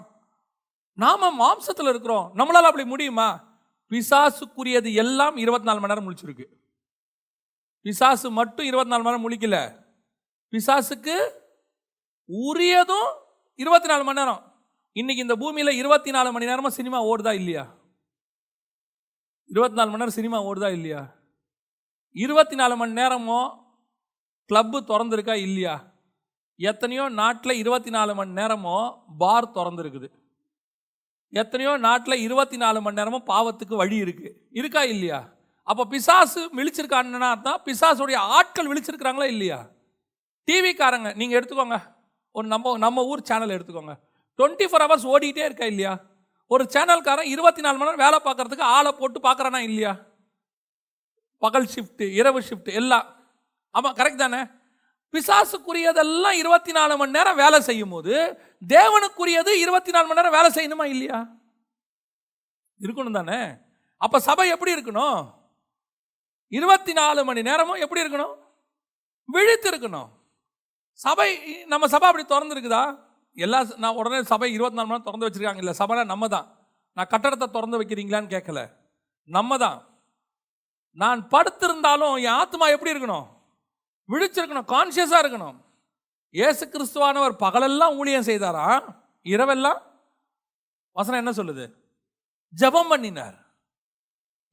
நாம மாம்சத்தில் இருக்கிறோம், நம்மளால அப்படி முடியுமா? பிசாசுக்குரியது எல்லாம் 24 மணி நேரம் முழிச்சிருக்கு. பிசாசு மட்டும் 24 மணி நேரம் முழிக்கல, பிசாசுக்கு உரியதும் 24 மணி நேரம். இன்னைக்கு இந்த பூமியில 24 மணி நேரமும் சினிமா ஓடுதா இல்லையா? 24 மணி நேரம் சினிமா ஓடுதா இல்லையா? 24 மணி நேரமும் கிளப்பு திறந்துருக்கா இல்லையா? எத்தனையோ நாட்டில் 24 மணி நேரமும் பார் திறந்துருக்குது. எத்தனையோ நாட்டில் 24 மணி நேரமும் பாவத்துக்கு வழி இருக்கா இல்லையா? அப்போ பிசாசு விழிச்சிருக்கான்னா தான் பிசாசுடைய ஆட்கள் விழிச்சிருக்கிறாங்களா இல்லையா? டிவிக்காரங்க நீங்கள் எடுத்துக்கோங்க, ஒரு நம்ம ஊர் சேனல் எடுத்துக்கோங்க, 24 ஹவர்ஸ் ஓடிக்கிட்டே இருக்கா இல்லையா? ஒரு சேனல்காரன் 24 மணி நேரம் வேலை பார்க்கறதுக்கு ஆளை போட்டு பார்க்குறானா இல்லையா? பகல் ஷிஃப்ட், இரவு ஷிஃப்ட் எல்லாம். ஆமாம், கரெக்ட் தானே? பிசாசுக்குரியதெல்லாம் 24 மணி நேரம் வேலை செய்யும் போது தேவனுக்குரியது 24 மணி நேரம் வேலை செய்யணுமா இல்லையா? இருக்கணும் தானே? அப்ப சபை எப்படி இருக்கணும்? 24 மணி நேரமும் எப்படி இருக்கணும்? விழித்து இருக்கணும். சபை, நம்ம சபை அப்படி திறந்துருக்குதா? நான் உடனே சபை 24 மணி நேரம் திறந்து வச்சிருக்காங்க. இல்லை, சபைனா நம்ம தான். நான் கட்டடத்தை திறந்து வைக்கிறீங்களான்னு கேட்கல, நம்ம தான். நான் படுத்திருந்தாலும் என் ஆத்மா எப்படி இருக்கணும்? விழிச்சிருக்கணும், கான்சியஸாக இருக்கணும். இயேசு கிறிஸ்துவானவர் பகலெல்லாம் ஊழியம் செய்தாரா? இரவெல்லாம் வசனம் என்ன சொல்லுது? ஜெபம் பண்ணினார்.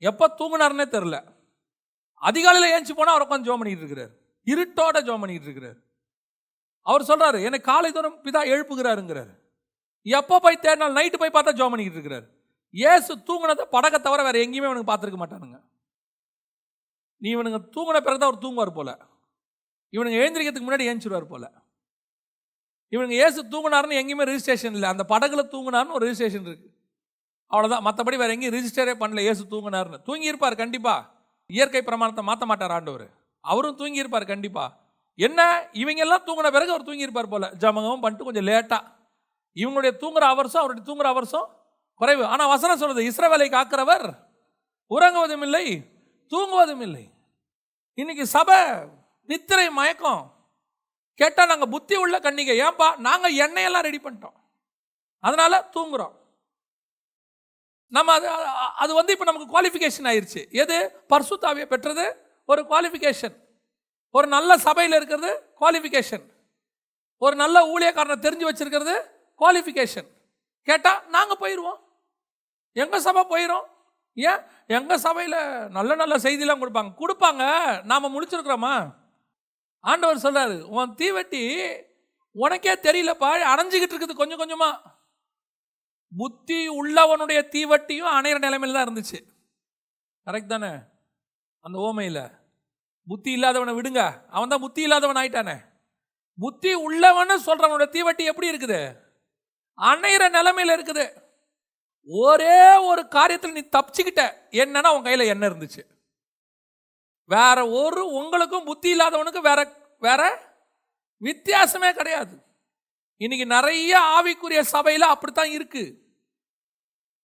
எப்போ தூங்கினார்னே தெரில. அதிகாலையில் ஏஞ்சி போனால் அவர் உட்காந்து ஜெபம் பண்ணிட்டு இருக்கிறார். இருட்டோட ஜெபம் பண்ணிட்டு இருக்கிறார். அவர் சொல்றாரு, எனக்கு காலை தோறும் பிதா எழுப்புகிறாருங்கிறார். எப்போ போய் தேடினாலும் நைட்டு போய் பார்த்தா ஜெபம் பண்ணிட்டு இருக்கிறார். இயேசு தூங்கினதை படக்க தவிர வேற எங்கேயுமே அவனுக்கு பார்த்துருக்க மாட்டானுங்க. நீ இவனுங்க தூங்கின பிறகுதான் அவர் தூங்குவார் போல, இவனுங்க எழுந்திரிக்கிறதுக்கு முன்னாடி ஏஞ்சிருவார் போல. இவனுங்க இயேசு தூங்கினார்னு எங்கேயுமே ரிஜிஸ்ட்ரேஷன் இல்லை. அந்த படகுல தூங்கினார்னு ஒரு ரிஜிஸ்ட்ரேஷன் இருக்கு, அவ்வளோதான். மற்றபடி வேற எங்கேயும் ரிஜிஸ்டரே பண்ணல இயேசு தூங்கினார்னு. தூங்கியிருப்பார் கண்டிப்பா. இயற்கை பிரமாணத்தை மாற்ற மாட்டார் ஆண்டவர். அவரும் தூங்கியிருப்பார் கண்டிப்பா. என்ன, இவங்க எல்லாம் தூங்கின பிறகு அவர் தூங்கியிருப்பார் போல. ஜமகம் பண்ணிட்டு கொஞ்சம் லேட்டா. இவங்களுடைய தூங்குற அவர்ஸும் அவருடைய தூங்குற அவர்ஸும் குறைவு. ஆனால் வசனம் சொல்றது, இஸ்ரவேலை காக்கிறவர் உறங்குவதும் இல்லை தூங்குவதும் இல்லை. இன்னைக்கு சபை நித்திரை மயக்கம். கேட்டால் நாங்கள் புத்தி உள்ள கன்னிகை. ஏன்பா? நாங்கள் எண்ணெயெல்லாம் ரெடி பண்ணிட்டோம், அதனால தூங்குறோம். நம்ம அது இப்போ நமக்கு குவாலிஃபிகேஷன் ஆயிடுச்சு. எது? பரிசுத்த ஆவியை பெற்றது ஒரு குவாலிஃபிகேஷன். ஒரு நல்ல சபையில் இருக்கிறது குவாலிஃபிகேஷன். ஒரு நல்ல ஊழியக்காரனை தெரிஞ்சு வச்சிருக்கிறது குவாலிஃபிகேஷன். கேட்டால் நாங்கள் போயிடுவோம், எங்கள் சபை போயிடும். ஏன்? எங்கள் சபையில் நல்ல நல்ல செய்திலாம் கொடுப்பாங்க. நாம் முழிச்சிருக்கிறோமா? ஆண்டவர் சொல்றாரு, உன் தீவெட்டி உனக்கே தெரியலப்பா, அணைஞ்சிக்கிட்டு இருக்குது கொஞ்சம் கொஞ்சமா. புத்தி உள்ளவனுடைய தீவட்டியும் அணையிற நிலைமையில் தான் இருந்துச்சு. கரெக்ட் தானே? அந்த ஓமையில் புத்தி இல்லாதவனை விடுங்க, அவன் தான் புத்தி இல்லாதவன் ஆயிட்டானே. புத்தி உள்ளவன்னு சொல்றவனோட தீவட்டி எப்படி இருக்குது? அணையிற நிலைமையில் இருக்குது. ஒரே ஒரு காரியத்தில் நீ தப்பிச்சுக்கிட்ட, என்னன்னா உன் கையில் என்ன இருந்துச்சு. வேற ஒரு உங்களுக்கும் புத்தி இல்லாதவனுக்கு வேற வித்தியாசமே கிடையாது. இன்னைக்கு நிறைய ஆவிக்குரிய சபையில் அப்படித்தான் இருக்கு.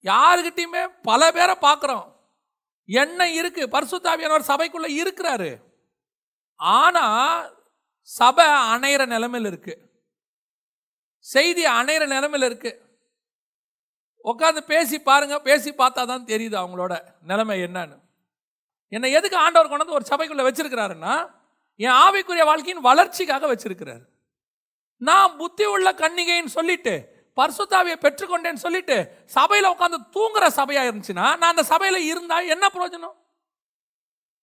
யாருக்கிட்டையுமே பல பேரை பார்க்கிறோம், என்ன இருக்கு, பரிசுத்த ஆவியானவர் சபைக்குள்ள இருக்கிறாரு. ஆனா சபை அணையிற நிலைமையில் இருக்கு, செய்தி அணையிற நிலைமையில் இருக்கு. உட்காந்து பேசி பாருங்க, பேசி பார்த்தா தான் தெரியுது அவங்களோட நிலைமை என்னன்னு. என்னை எதுக்கு ஆண்டவர் கொண்டு வந்து ஒரு சபைக்குள்ள வச்சிருக்கிறாருன்னா, என் ஆவிக்குரிய வாழ்க்கையின் வளர்ச்சிக்காக வச்சிருக்கிறாரு. நான் புத்தி உள்ள கன்னிகைன்னு சொல்லிட்டு, பரிசுத்த ஆவியை பெற்றுக்கொண்டேன்னு சொல்லிட்டு சபையில் உட்காந்து தூங்குற சபையா இருந்துச்சுன்னா நான் அந்த சபையில் இருந்தா என்ன பிரயோஜனம்?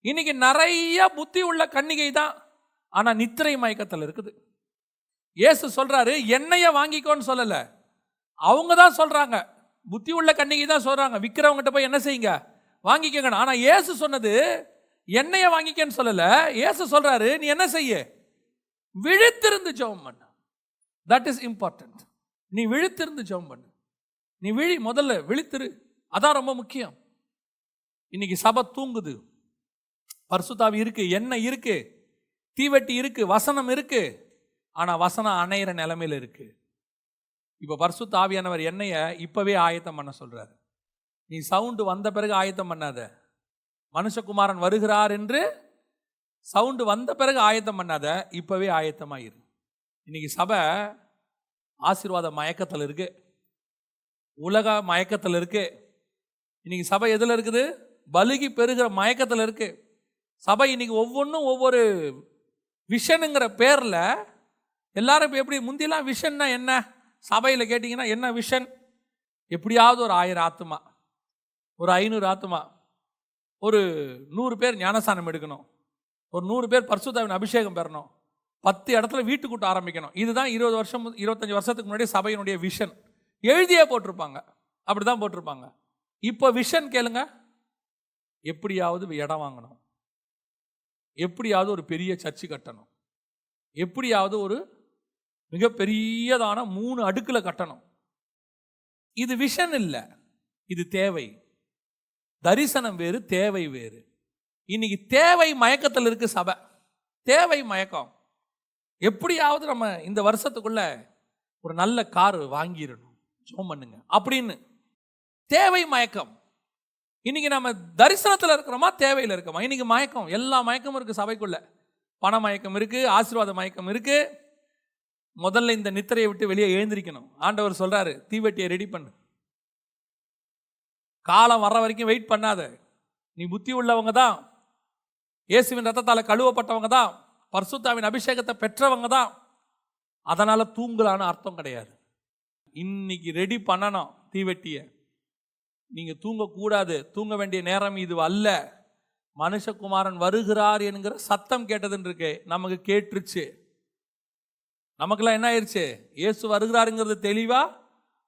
இன்னைக்கு நிறைய புத்தி உள்ள கன்னிகை தான், ஆனா நித்திரை மயக்கத்தில் இருக்குது. இயேசு சொல்றாரு, எண்ணெயை வாங்கிக்கோன்னு சொல்லல, அவங்க தான் சொல்றாங்க. புத்தி உள்ள கன்னிகை தான் சொல்றாங்க, விற்கிறவங்ககிட்ட போய் என்ன செய்யுங்க, வாங்கிக்கங்க. ஆனா இயேசு சொன்னது எண்ணெயை வாங்கிக்கன்னு சொல்லல. இயேசு சொல்றாரு, நீ என்ன செய்ய, விழித்திருந்து ஜெபம் பண்ணு. That is important. நீ விழித்திருந்து ஜெபம் பண்ணு. நீ முதல்ல விழித்திரு, அதான் ரொம்ப முக்கியம். இன்னைக்கு சபை தூங்குது. பரிசுத்த ஆவி இருக்கு, எண்ணெய் இருக்கு, தீவெட்டி இருக்கு, வசனம் இருக்கு, ஆனா வசனம் அணையிற நிலைமையில இருக்கு. இப்ப பரிசுத்த ஆவியானவர் எண்ணெயை இப்பவே ஆயத்தம் பண்ண சொல்றாரு. நீ சவுண்டு வந்த பிறகு ஆயத்தம் பண்ணாத. மனுஷகுமாரன் வருகிறார் என்று சவுண்டு வந்த பிறகு ஆயத்தம் பண்ணாத, இப்பவே ஆயத்தமாயிரு. இன்னைக்கு சபை ஆசீர்வாத மயக்கத்தில் இருக்கு, உலக மயக்கத்தில் இருக்கு. இன்னைக்கு சபை எதில் இருக்குது? பலுகி பெருகிற மயக்கத்தில் இருக்கு. சபை இன்னைக்கு ஒவ்வொன்றும் ஒவ்வொரு விஷனுங்கிற பேரில் எல்லாரும் இப்போ எப்படி, முந்திலாம் விஷன்னா என்ன? சபையில் கேட்டிங்கன்னா என்ன விஷன்? எப்படியாவது ஒரு 1000 ஆத்துமா, ஒரு 500 ஆத்துமா, ஒரு 100 பேர் ஞானஸ்தானம் எடுக்கணும், ஒரு 100 பேர் பரிசுத்த ஆவியின் அபிஷேகம் பெறணும், 10 இடத்துல வீட்டு கூட்டம் ஆரம்பிக்கணும். இதுதான் 20 வருஷம் 25 வருஷத்துக்கு முன்னாடி சபையினுடைய விஷன். எழுதியே போட்டிருப்பாங்க, அப்படிதான் போட்டிருப்பாங்க. இப்போ விஷன் கேளுங்க, எப்படியாவது இடம் வாங்கணும், எப்படியாவது ஒரு பெரிய சர்ச்சு கட்டணும், எப்படியாவது ஒரு மிகப்பெரியதான 3 அடுக்கில் கட்டணும். இது விஷன் இல்லை, இது தேவை. தரிசனம் வேறு, தேவை வேறு. இன்னைக்கு தேவை மயக்கத்தில் இருக்கு சபை. தேவை மயக்கம். எப்படியாவது நம்ம இந்த வருஷத்துக்குள்ள ஒரு நல்ல கார் வாங்கிடணும், ஜெபம் பண்ணுங்க அப்படின்னு தேவை மயக்கம். இன்னைக்கு நம்ம தரிசனத்தில் இருக்கிறோமா, தேவையில் இருக்கோமா? இன்னைக்கு மயக்கம், எல்லா மயக்கமும் இருக்கு சபைக்குள்ள. பண மயக்கம் இருக்கு, ஆசீர்வாத மயக்கம் இருக்கு, முதல்ல இந்த நித்திரையை விட்டு வெளியே எழுந்திருக்கணும். ஆண்டவர் சொல்றாரு, தீவெட்டியை ரெடி பண்ணு, காலம் வர்ற வரைக்கும் வெயிட் பண்ணாத. நீ புத்தி உள்ளவங்க தான், இயேசுவின் ரத்தத்தால கழுவப்பட்டவங்க தான், பரிசுத்தாவின் அபிஷேகத்தை பெற்றவங்க தான், அதனால தூங்கலான்னு அர்த்தம் கிடையாது. இன்னைக்கு ரெடி பண்ணணும் தீவெட்டியை. நீங்க தூங்கக்கூடாது. தூங்க வேண்டிய நேரம் இது அல்ல. மனுஷகுமாரன் வருகிறார் என்கிற சத்தம் கேட்டதுன்னு இருக்கு, நமக்கு கேட்டுருச்சு. நமக்கெல்லாம் என்ன ஆயிடுச்சு? இயேசு வருகிறாருங்கிறது தெளிவா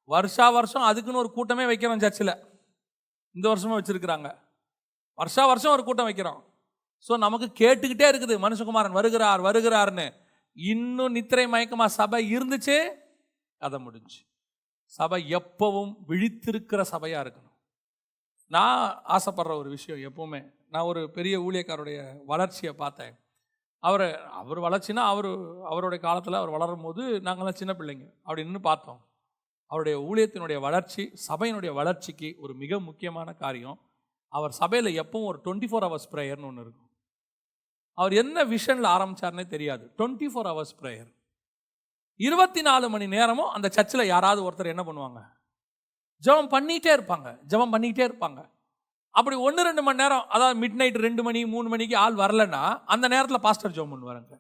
வருஷா வருஷம் அதுக்குன்னு ஒரு கூட்டமே வைக்கிறோம். சர்ச்சில் இந்த வருஷமும் வச்சிருக்கிறாங்க. வருஷா வருஷம் ஒரு கூட்டம் வைக்கிறோம். ஸோ நமக்கு கேட்டுக்கிட்டே இருக்குது மனுஷகுமாரன் வருகிறார் வருகிறார்னு. இன்னும் நித்திரை மயக்கமா சபை இருந்துச்சு, கதை முடிஞ்சு. சபை எப்பவும் விழித்திருக்கிற சபையா இருக்கணும். நான் ஆசைப்படுற ஒரு விஷயம் எப்பவுமே, நான் ஒரு பெரிய ஊழியக்காரருடைய வளர்ச்சியை பார்த்தேன். அவர் வளர்ச்சின்னா அவருடைய காலத்தில் அவர் வளரும் போது நாங்கள்லாம் சின்ன பிள்ளைங்க அப்படி நின்று பார்த்தோம். அவருடைய ஊழியத்தினுடைய வளர்ச்சி, சபையினுடைய வளர்ச்சிக்கு ஒரு மிக முக்கியமான காரியம், அவர் சபையில் எப்பவும் ஒரு 24 hours ப்ரேயர்னு ஒன்று இருக்கும். அவர் என்ன விஷனில் ஆரம்பித்தார்னே தெரியாது. 24 hours ப்ரேயர், 24 மணி நேரமும் அந்த சர்ச்சில் யாராவது ஒருத்தர் என்ன பண்ணுவாங்க? ஜெபம் பண்ணிகிட்டே இருப்பாங்க. அப்படி 1-2 மணி நேரம், அதாவது மிட் நைட் 2 மணி 3 மணிக்கு ஆள் வரலன்னா அந்த நேரத்தில் பாஸ்டர் ஜெபம் பண்ணுவாருங்க.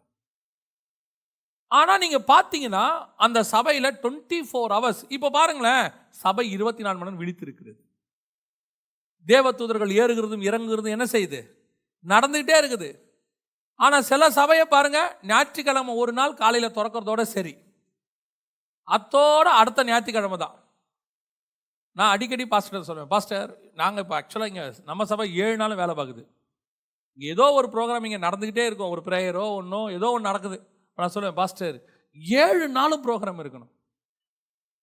ஆனால் நீங்கள் பார்த்தீங்கன்னா அந்த சபையில் 24 hours, இப்போ பாருங்களேன், சபை 24 மணி நேரம் விழித்திருக்கிறது. தேவதூதர்கள் ஏறுகிறதும் இறங்குகிறதும் என்ன செய்யுது? நடந்துகிட்டே இருக்குது. ஆனால் சில சபையை பாருங்க, ஞாயிற்றுக்கிழமை ஒரு நாள் காலையில் திறக்கிறதோட சரி, அத்தோட அடுத்த ஞாயிற்றுக்கிழமை தான். நான் அடிக்கடி பாஸ்டர் சொல்லுவேன், பாஸ்டர் நாங்கள் இப்போ ஆக்சுவலாக இங்கே நம்ம சபை 7 நாளும் வேலை பார்க்குது. இங்கே ஏதோ ஒரு ப்ரோக்ராம் இங்கே நடந்துக்கிட்டே இருக்கும், ஒரு ப்ரேயரோ ஒன்றோ ஏதோ ஒன்று நடக்குது. நான் சொல்லுவேன், பாஸ்டர் 7 நாளும் ப்ரோக்ராம் இருக்கணும்.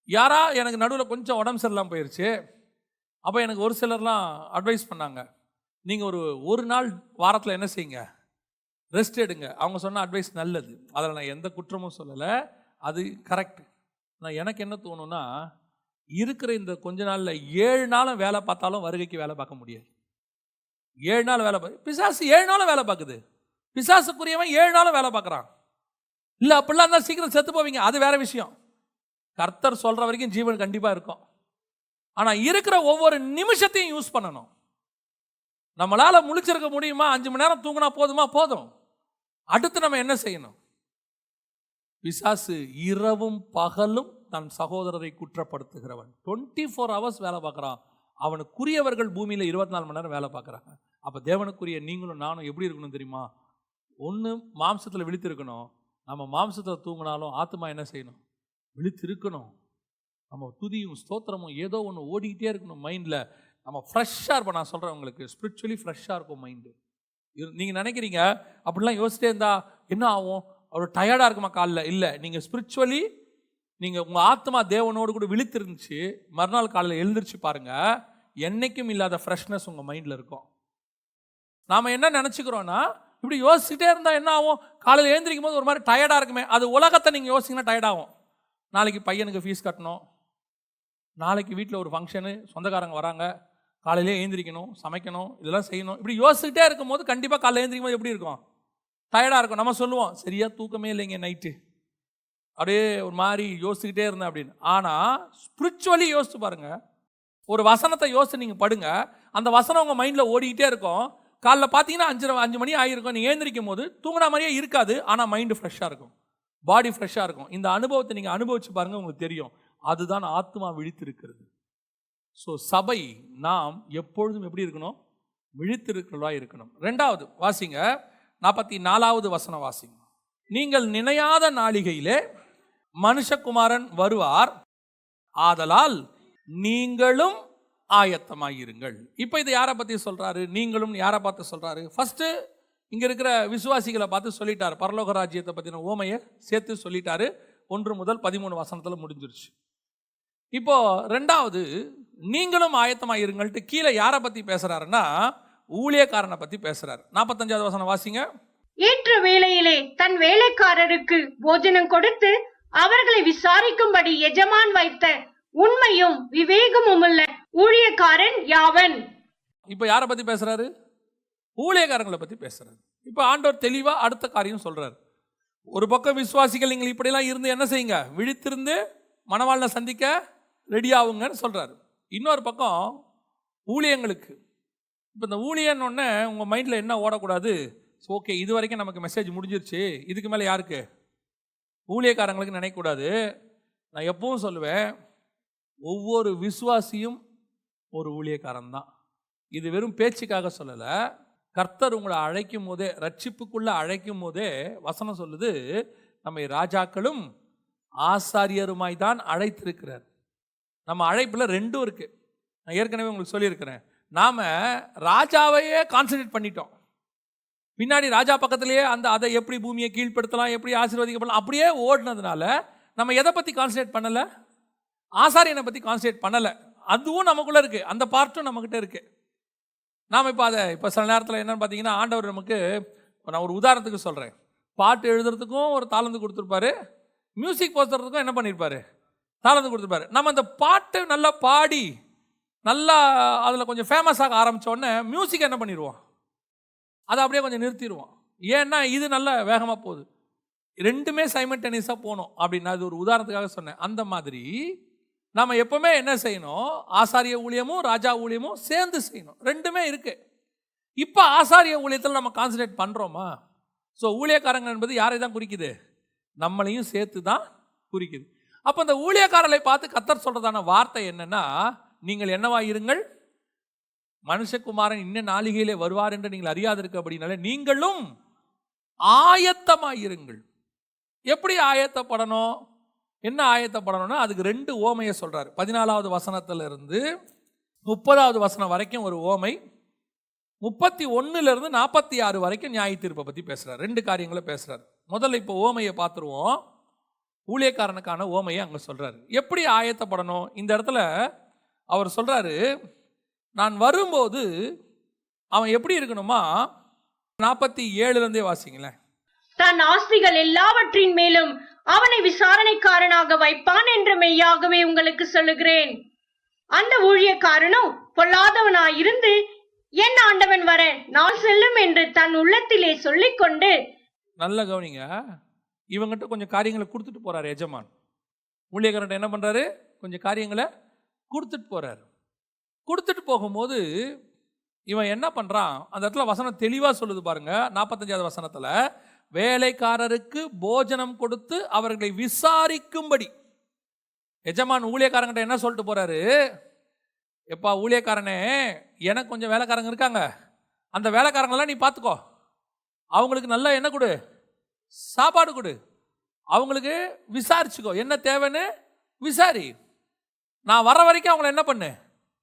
யாரா எனக்கு நடுவில் கொஞ்சம் உடம்பு சரியில்லாமல் போயிடுச்சு. அப்போ எனக்கு ஒரு சிலர்லாம் அட்வைஸ் பண்ணாங்க, நீங்கள் ஒரு நாள் வாரத்தில் என்ன செய்யுங்க, ரெஸ்ட் எடுங்க. அவங்க சொன்ன அட்வைஸ் நல்லது, அதில் நான் எந்த குற்றமும் சொல்லலை, அது கரெக்ட். நான் எனக்கு என்ன தோணுன்னா, இருக்கிற இந்த கொஞ்ச நாளில் 7 நாளும் வேலை பார்த்தாலும் வருகைக்கு வேலை பார்க்க முடியாது. 7 நாள் வேலை பிசாசு 7 நாளும் வேலை பார்க்குது. பிசாசுக்குரியவன் 7 நாளும் வேலை பார்க்குறான். இல்லை அப்படிலாம் இருந்தால் சீக்கிரம் செத்து போவீங்க, அது வேற விஷயம். கர்த்தர் சொல்கிற வரைக்கும் ஜீவன் கண்டிப்பாக இருக்கும். ஆனால் இருக்கிற ஒவ்வொரு நிமிஷத்தையும் யூஸ் பண்ணணும். நம்மளால் முழிச்சிருக்க முடியுமா? 5 மணி நேரம் தூங்கினா போதுமா? போதும். அடுத்து நம்ம என்ன செய்யணும்? பிசாசு இரவும் பகலும் தன் சகோதரரை குற்றப்படுத்துகிறவன். 24 hours வேலை பார்க்குறான். அவனுக்குரியவர்கள் பூமியில் 24 மணி நேரம் வேலை பார்க்குறாங்க. அப்போ தேவனுக்குரிய நீங்களும் நானும் எப்படி இருக்கணும் தெரியுமா? ஒன்று மாம்சத்தில் விழித்திருக்கணும். நம்ம மாம்சத்தில் தூங்கினாலும் ஆத்மா என்ன செய்யணும்? விழித்திருக்கணும். நம்ம துதியும் ஸ்தோத்திரமும் ஏதோ ஒன்று ஓடிக்கிட்டே இருக்கணும் மைண்டில். நம்ம ஃப்ரெஷ்ஷாக இருப்போம். நான் சொல்கிறேன் உங்களுக்கு, ஸ்பிரிச்சுவலி ஃப்ரெஷ்ஷாக இருக்கும் மைண்டு. நீங்கள் நினைக்கிறீங்க அப்படிலாம் யோசிச்சிட்டே இருந்தால் என்ன ஆகும், அவர் டயர்டாக இருக்குமா காலில்? இல்லை, நீங்கள் ஸ்பிரிச்சுவலி நீங்கள் உங்கள் ஆத்மா தேவனோடு கூட விழித்திருந்துச்சு, மறுநாள் காலையில் எழுந்திரிச்சு பாருங்கள், என்றைக்கும் இல்லாத ஃப்ரெஷ்னஸ் உங்கள் மைண்டில் இருக்கும். நாம் என்ன நினச்சிக்கிறோன்னா, இப்படி யோசிச்சுட்டே இருந்தால் என்ன ஆகும், காலையில் எழுந்திரிக்கும் போது ஒரு மாதிரி டயர்டாக இருக்குமே. அது உலகத்தை நீங்கள் யோசிச்சிங்கன்னா டயர்டாகும். நாளைக்கு பையனுக்கு ஃபீஸ் கட்டணும், நாளைக்கு வீட்டில் ஒரு ஃபங்க்ஷனு, சொந்தக்காரங்க வராங்க, காலையிலே எழுந்திரிக்கணும், சமைக்கணும், இதெல்லாம் செய்யணும். இப்படி யோசிச்சுட்டே இருக்கும் போது கண்டிப்பாக காலையில் எழுந்திரிக்கும் போது எப்படி இருக்கும்? டயர்டாக இருக்கும். நம்ம சொல்லுவோம், சரியாக தூக்கமே இல்லைங்க நைட்டு, அப்படியே ஒரு மாதிரி யோசிச்சுக்கிட்டே இருந்தேன் அப்படின்னு. ஆனால் ஸ்பிரிச்சுவலி யோசிச்சு பாருங்கள், ஒரு வசனத்தை யோசிச்சு நீங்கள் படுங்க, அந்த வசனம் உங்கள் மைண்டில் ஓடிக்கிட்டே இருக்கும். காலைல பார்த்தீங்கன்னா 5 மணி ஆகிருக்கும், நீங்கள் எழுந்திரிக்கும் போது தூங்கின மாதிரியே இருக்காது, ஆனால் மைண்டு ஃப்ரெஷ்ஷாக இருக்கும், பாடி ஃப்ரெஷ்ஷாக இருக்கும். இந்த அனுபவத்தை நீங்கள் அனுபவிச்சு பாருங்கள், உங்களுக்கு தெரியும். அதுதான் ஆத்மா விழித்திருக்கிறது. ஸோ சபை நாம் எப்பொழுதும் எப்படி இருக்கணும்? விழித்திருக்கிறதா இருக்கணும். 2வது வாசிங்க, 44வது வசனம் வாசிங்க. நீங்கள் நினையாத நாளிகையிலே மனுஷகுமாரன் வருவார், ஆதலால் நீங்களும் ஆயத்தமாயிருங்கள். இப்போ இது யாரை பற்றி சொல்றாரு? நீங்களும் யாரை பார்த்து சொல்றாரு? ஃபர்ஸ்ட் இங்க இருக்கிற விசுவாசிகளை பார்த்து சொல்லிட்டாரு. பரலோக ராஜ்யத்தை பற்றின ஓமையை சேர்த்து சொல்லிட்டாரு. 1 முதல் 13 வசனத்தில் முடிஞ்சிருச்சு. இப்போ 2வது நீங்களும் ஆயத்தமாயிருங்கள்ட்டு கீழே யாரை பற்றி பேசுறாருன்னா, ஊழியக்காரனை பற்றி பேசுறாரு. 45வது வசனம் வாசிங்க. ஏற்ற வேளையிலே தன் வேலைக்காரருக்கு போஜனம் கொடுத்து அவர்களை விசாரிக்கும்படி எஜமான் வைத்த உண்மையும் விவேகமும் உள்ள ஊழியக்காரன் யாவன். இப்ப யாரை பத்தி பேசுறாரு? ஊழியக்காரங்களை பத்தி பேசுறாரு. இப்ப ஆண்டவர் தெளிவா அடுத்த காரியம் சொல்றாரு. ஒரு பக்கம் விசுவாசிகள் நீங்கள் இப்படிலாம் இருந்து என்ன செய்யுங்க, விழித்திருந்து மணவாளனை சந்திக்க ரெடி ஆகுங்கன்னு சொல்றாரு. இன்னொரு பக்கம் ஊழியங்களுக்கு, இப்போ இந்த ஊழியன்னு ஒன்று உங்கள் மைண்டில் என்ன ஓடக்கூடாது, ஓகே இது வரைக்கும் நமக்கு மெசேஜ் முடிஞ்சிருச்சு, இதுக்கு மேலே யாருக்கு, ஊழியக்காரங்களுக்கு நினைக்கக்கூடாது. நான் எப்பவும் சொல்லுவேன், ஒவ்வொரு விசுவாசியும் ஒரு ஊழியக்காரன் தான். இது வெறும் பேச்சுக்காக சொல்லலை. கர்த்தர் உங்களை அழைக்கும் போதே, ரட்சிப்புக்குள்ளே அழைக்கும் போதே வசனம் சொல்லுது, நம்மை ராஜாக்களும் ஆசாரியருமாய் தான் அழைத்திருக்கிறார். நம்ம அழைப்பில் ரெண்டும் இருக்குது. நான் ஏற்கனவே உங்களுக்கு சொல்லியிருக்கிறேன், நாம் ராஜாவையே கான்சன்ட்ரேட் பண்ணிட்டோம். பின்னாடி ராஜா பக்கத்திலேயே அதை எப்படி பூமியை கீழ்ப்படுத்தலாம், எப்படி ஆசீர்வதிக்கப்படலாம் அப்படியே ஓடினதுனால நம்ம எதை பற்றி கான்சன்ட்ரேட் பண்ணலை, ஆசாரியனை பற்றி கான்சன்ட்ரேட் பண்ணலை. அதுவும் நமக்குள்ளே இருக்குது, அந்த பார்ட்டும் நம்மக்கிட்ட இருக்குது. நாம் இப்போ சில நேரத்தில் என்னென்னு பார்த்தீங்கன்னா, ஆண்டவர் நமக்கு, நான் ஒரு உதாரணத்துக்கு சொல்கிறேன், பாட்டு எழுதுறதுக்கும் ஒரு தாளந்து கொடுத்துருப்பாரு, மியூசிக் போஸ்டறதுக்கும் என்ன பண்ணியிருப்பாரு, தாளந்து கொடுத்துருப்பாரு. நம்ம அந்த பாட்டு நல்லா பாடி நல்லா அதில் கொஞ்சம் ஃபேமஸ் ஆக ஆரம்பித்தோடனே மியூசிக் என்ன பண்ணிடுவோம், அதை அப்படியே கொஞ்சம் நிறுத்திடுவோம். ஏன்னா இது நல்லா வேகமாக போகுது, ரெண்டுமே சைமல்டேனியஸாக போகணும் அப்படின்னு. அது ஒரு உதாரணத்துக்காக சொன்னேன். அந்த மாதிரி நாம் எப்போவுமே என்ன செய்யணும், ஆசாரிய ஊழியமும் ராஜா ஊழியமும் சேர்ந்து செய்யணும், ரெண்டுமே இருக்குது. இப்போ ஆசாரிய ஊழியத்தில் நம்ம கான்சன்ட்ரேட் பண்ணுறோமா? ஸோ ஊழியக்காரங்க என்பது யாரை தான் குறிக்குது, நம்மளையும் சேர்த்து தான் குறிக்குது. அப்போ அந்த ஊழியக்காரர்களை பார்த்து கர்த்தர் சொல்கிறதான வார்த்தை என்னென்னா, நீங்கள் என்னவாயிருங்கள், மனுஷகுமாரன் இன்ன நாளிகையிலே வருவார் என்று நீங்கள் அறியாதிருக்க அப்படின்னாலே நீங்களும் ஆயத்தமாயிருங்கள். எப்படி ஆயத்தப்படணும், என்ன ஆயத்தப்படணும்னா அதுக்கு 2 ஓமையை சொல்றாரு. 14வது வசனத்திலிருந்து 30வது வசனம் வரைக்கும் ஒரு ஓமை, 31லிருந்து 46 வரைக்கும் நியாய தீர்ப்பை பற்றி பேசுறாரு. 2 காரியங்களை பேசுறாரு. முதல்ல இப்போ ஓமையை பார்த்துருவோம். ஊழியக்காரனுக்கான ஓமையை அங்கே சொல்றாரு. எப்படி ஆயத்தப்படணும், இந்த இடத்துல அவர் சொல்றாரு, நான் வரும்போது அவன் எப்படி இருக்கணுமா, 47லேருந்தே வாசிங்களேன். தன் ஆஸ்திகள் எல்லாவற்றின் மேலும் அவனை விசாரணைக்காரனாக வைப்பான் என்று மெய்யாகவே உங்களுக்கு சொல்லுகிறேன். அந்த ஊழியக்காரனும் பொல்லாதவனாயிருந்து என் ஆண்டவன் வர நான் செல்லும் என்று தன் உள்ளத்திலே சொல்லிக்கொண்டு, நல்ல கவனிங்க, இவங்கிட்ட கொஞ்சம் காரியங்களை கொடுத்துட்டு போறாரு எஜமான். ஊழியக்காரன் என்ன பண்றாரு, கொஞ்சம் காரியங்களை கொடுத்துட்டு போறாரு. கொடுத்துட்டு போகும்போது இவன் என்ன பண்றான், அந்த இடத்துல வசனம் தெளிவா சொல்லுது பாருங்க. 45வது வசனத்துல, வேலைக்காரருக்கு போஜனம் கொடுத்து அவர்களை விசாரிக்கும்படி. எஜமான் ஊழியக்காரங்கிட்ட என்ன சொல்லிட்டு போறாரு, எப்பா ஊழியக்காரனே, எனக்கு கொஞ்சம் வேலைக்காரங்க இருக்காங்க, அந்த வேலைக்காரங்களாம் நீ பார்த்துக்கோ, அவங்களுக்கு நல்லா என்ன கொடு, சாப்பாடு கொடு, அவங்களுக்கு விசாரிச்சுக்கோ, என்ன தேவைன்னு விசாரி, நான் வர வரைக்கும் அவங்கள என்ன பண்ணு,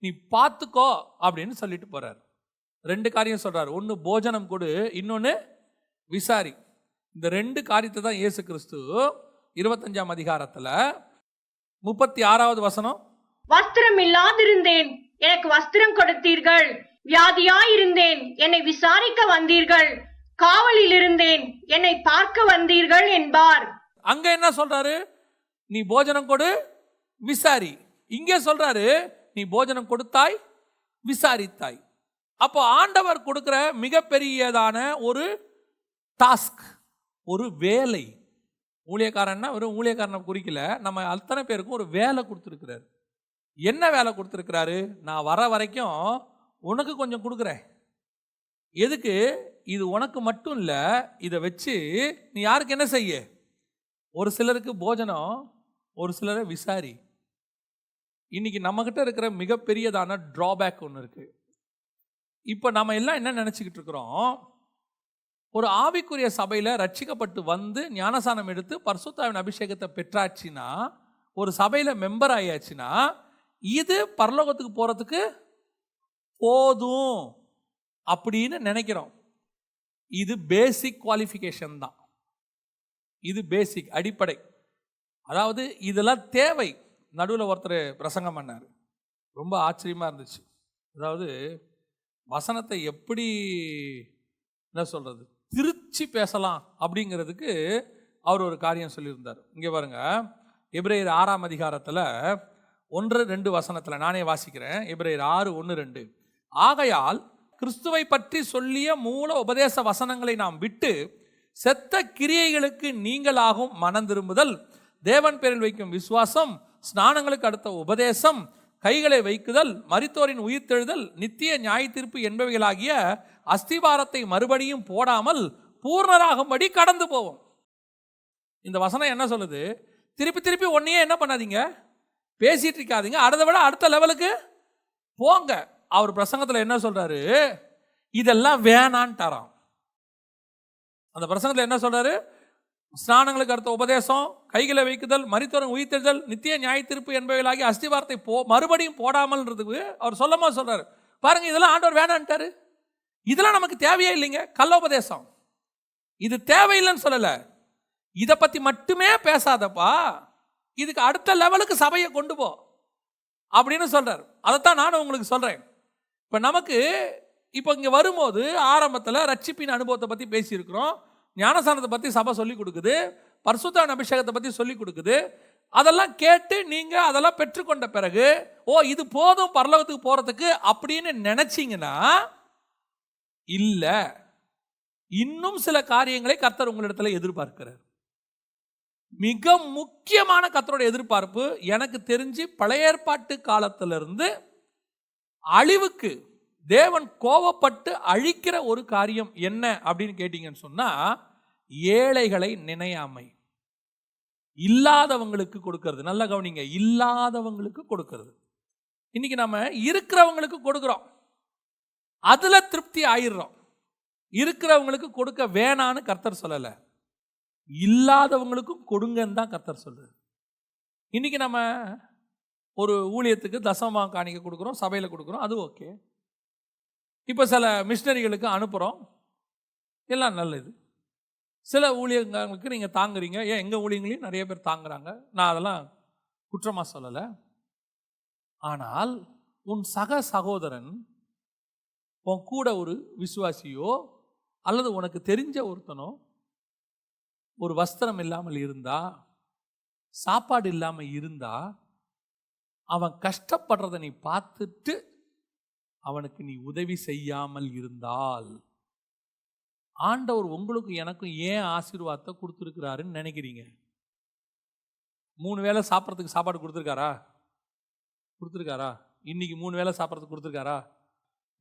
நீ பார்த்துக்கோ அப்படின்னு சொல்லிட்டு போறாரு. 2 காரியம் சொல்றாரு, ஒன்று போஜனம் கொடு, இன்னொன்று விசாரி. இந்த 2 காரியத்தை தான் இயேசு கிறிஸ்து 25ஆம் அதிகாரத்தில் 36வது வசனம், வஸ்திரம் இல்லாதிருந்தேன், எனக்கு வஸ்திரம் கொடுத்தீர்கள், வியாதியாயிருந்தேன், என்னை விசாரிக்க வந்தீர்கள், காவலில் இருந்தேன், என்னை பார்க்க வந்தீர்கள் என்பார். அங்க என்ன சொல்றாரு, நீ போஜனம் கொடு விசாரி. இங்கே சொல்றாரு, நீ போஜனம் கொடுத்தாய் விசாரித்தாய். அப்போ ஆண்டவர் கொடுக்கிற மிகப்பெரியதான ஒரு டாஸ்க், ஒரு வேலை. ஊழியக்காரன்னா வெறும் ஊழியக்காரனை குறிக்கல, நம்ம அத்தனை பேருக்கும் ஒரு வேலை கொடுத்துருக்கிறாரு. என்ன வேலை கொடுத்துருக்கிறாரு, நான் வர வரைக்கும் உனக்கு கொஞ்சம் கொடுக்குறேன். எதுக்கு, இது உனக்கு மட்டும் இல்லை, இதை வச்சு நீ யாருக்கு என்ன செய்ய, ஒரு சிலருக்கு போஜனம், ஒரு சிலரை விசாரி. இன்னைக்கு நம்மகிட்ட இருக்கிற மிகப்பெரியதான டிராபேக் ஒன்று இருக்கு. இப்போ நம்ம எல்லாம் என்ன நினச்சிக்கிட்டு இருக்கிறோம், ஒரு ஆவிக்குரிய சபையில் ரட்சிக்கப்பட்டு வந்து ஞானசானம் எடுத்து பரிசுத்தாவின் அபிஷேகத்தை பெற்றாச்சுன்னா, ஒரு சபையில் மெம்பர் ஆயாச்சுன்னா, இது பரலோகத்துக்கு போகிறதுக்கு போதும் அப்படின்னு நினைக்கிறோம். இது பேசிக் குவாலிஃபிகேஷன் தான், இது பேசிக் அடிப்படை. அதாவது இதெல்லாம் தேவை. நடுவில் ஒருத்தர் பிரசங்கம் பண்ணார், ரொம்ப ஆச்சரியமாக இருந்துச்சு. அதாவது வசனத்தை எப்படி என்ன சொல்கிறது, திருச்சி பேசலாம் அப்படிங்கிறதுக்கு அவர் ஒரு காரியம் சொல்லியிருந்தார். இங்கே பாருங்க, எபிரேயர் 6ஆம் அதிகாரத்தில் 1-2 வசனத்தில் நானே வாசிக்கிறேன். எபிரேயர் 6:1-2, ஆகையால் கிறிஸ்துவை பற்றி சொல்லிய மூல உபதேச வசனங்களை நாம் விட்டு செத்த கிரியைகளுக்கு நீங்களாகும் மனம் திரும்புதல், தேவன் பேரில் வைக்கும் விசுவாசம், ஸ்நானங்களுக்கு அடுத்த உபதேசம், கைகளை வைக்குதல், மரித்தோரின் உயிர்த்தெழுதல், நித்திய நியாய தீர்ப்பு என்பவைகளாகிய அஸ்திபாரத்தை மறுபடியும் போடாமல் பூர்ணராகும்படி கடந்து போவோம். இந்த வசனம் என்ன சொல்லுது? திருப்பி திருப்பி ஒன்னையே என்ன பண்ணாதீங்க, பேசிட்டு இருக்காதீங்க, அதை விட அடுத்த லெவலுக்கு போங்க. அவர் பிரசங்கத்தில் என்ன சொல்றாரு? இதெல்லாம் வேணான்ட்டாராம். அந்த பிரசங்கத்தில் என்ன சொல்றாரு? ஸ்நானங்களுக்கு அடுத்த உபதேசம், கைகளை வைக்குதல், மரித்தோரின் உயிர்த்தெழுதல், நித்திய நியாய தீர்ப்பு என்பவைகளாகி அஸ்திபாரத்தை மறுபடியும் போடாமல்ன்றதுக்கு அவர் சொல்லமா சொல்றாரு. பாருங்க, இதெல்லாம் ஆண்டவர் வேணான்ட்டாரு. இதெல்லாம் நமக்கு தேவையே இல்லைங்க. கள்ளோபதேசம் இது தேவையில்லைன்னு சொல்லல, இதை பத்தி மட்டுமே பேசாதப்பா, இதுக்கு அடுத்த லெவலுக்கு சபையை கொண்டு போ அப்படின்னு சொல்றாரு. அதைத்தான் நானும் உங்களுக்கு சொல்றேன். இப்ப நமக்கு இப்போ இங்க வரும்போது ஆரம்பத்தில் ரட்சிப்பின் அனுபவத்தை பத்தி பேசியிருக்கிறோம், ஞானஸ்நானத்தை பத்தி சபை சொல்லி கொடுக்குது, பரிசுத்த அபிஷேகத்தை பத்தி சொல்லி கொடுக்குது. அதெல்லாம் கேட்டு நீங்க அதெல்லாம் பெற்றுக்கொண்ட பிறகு ஓ இது போதும் பரலோகத்துக்கு போறதுக்கு அப்படின்னு நினைச்சீங்கன்னா இல்ல, இன்னும் சில காரியங்களை கர்த்தர் உங்களிடத்துல எதிர்பார்க்கிறார். மிக முக்கியமான கர்த்தரோட எதிர்பார்ப்பு எனக்கு தெரிஞ்சு பழைய ஏற்பாட்டு காலத்திலிருந்து அழிவுக்கு தேவன் கோபப்பட்டு அழிக்கிற ஒரு காரியம் என்ன அப்படின்னு கேட்டீங்கன்னு சொன்னா, ஏழைகளை நினையாமை, இல்லாதவங்களுக்கு கொடுக்கிறது. நல்ல கவனிங்க, இல்லாதவங்களுக்கு கொடுக்கிறது. இன்னைக்கு நம்ம இருக்கிறவங்களுக்கு கொடுக்கிறோம், அதுல திருப்தி ஆயிடுறோம். இருக்கிறவங்களுக்கு கொடுக்க வேணான்னு கர்த்தர் சொல்லல, இல்லாதவங்களுக்கும் கொடுங்கன்னு தான் கர்த்தர் சொல்றாரு. இன்னைக்கு நம்ம ஒரு ஊழியத்துக்கு தசம காணிக்க கொடுக்குறோம், சபையில கொடுக்குறோம், அது ஓகே. இப்போ சில மிஷினரிகளுக்கு அனுப்புகிறோம், எல்லாம் நல்லது. சில ஊழியங்களுக்கு நீங்கள் தாங்குறீங்க, ஏன் எங்கள் ஊழியங்களையும் நிறைய பேர் தாங்குறாங்க, நான் அதெல்லாம் குற்றமாக சொல்லலை. ஆனால் உன் சக சகோதரன், உன் கூட ஒரு விசுவாசியோ அல்லது உனக்கு தெரிஞ்ச ஒருத்தனோ ஒரு வஸ்திரம் இல்லாமல் இருந்தா, சாப்பாடு இல்லாமல் இருந்தா, அவன் கஷ்டப்படுறதை நீ பார்த்துட்டு அவனுக்கு நீ உதவி செய்யாமல் இருந்தால், ஆண்டவர் உங்களுக்கு எனக்கும் ஏன் ஆசீர்வாதத்தை கொடுத்துருக்கிறாருன்னு நினைக்கிறீங்க? 3 வேளை சாப்பிட்றதுக்கு சாப்பாடு கொடுத்துருக்காரா? கொடுத்துருக்காரா? இன்னைக்கு 3 வேளை சாப்பிட்றதுக்கு கொடுத்துருக்காரா?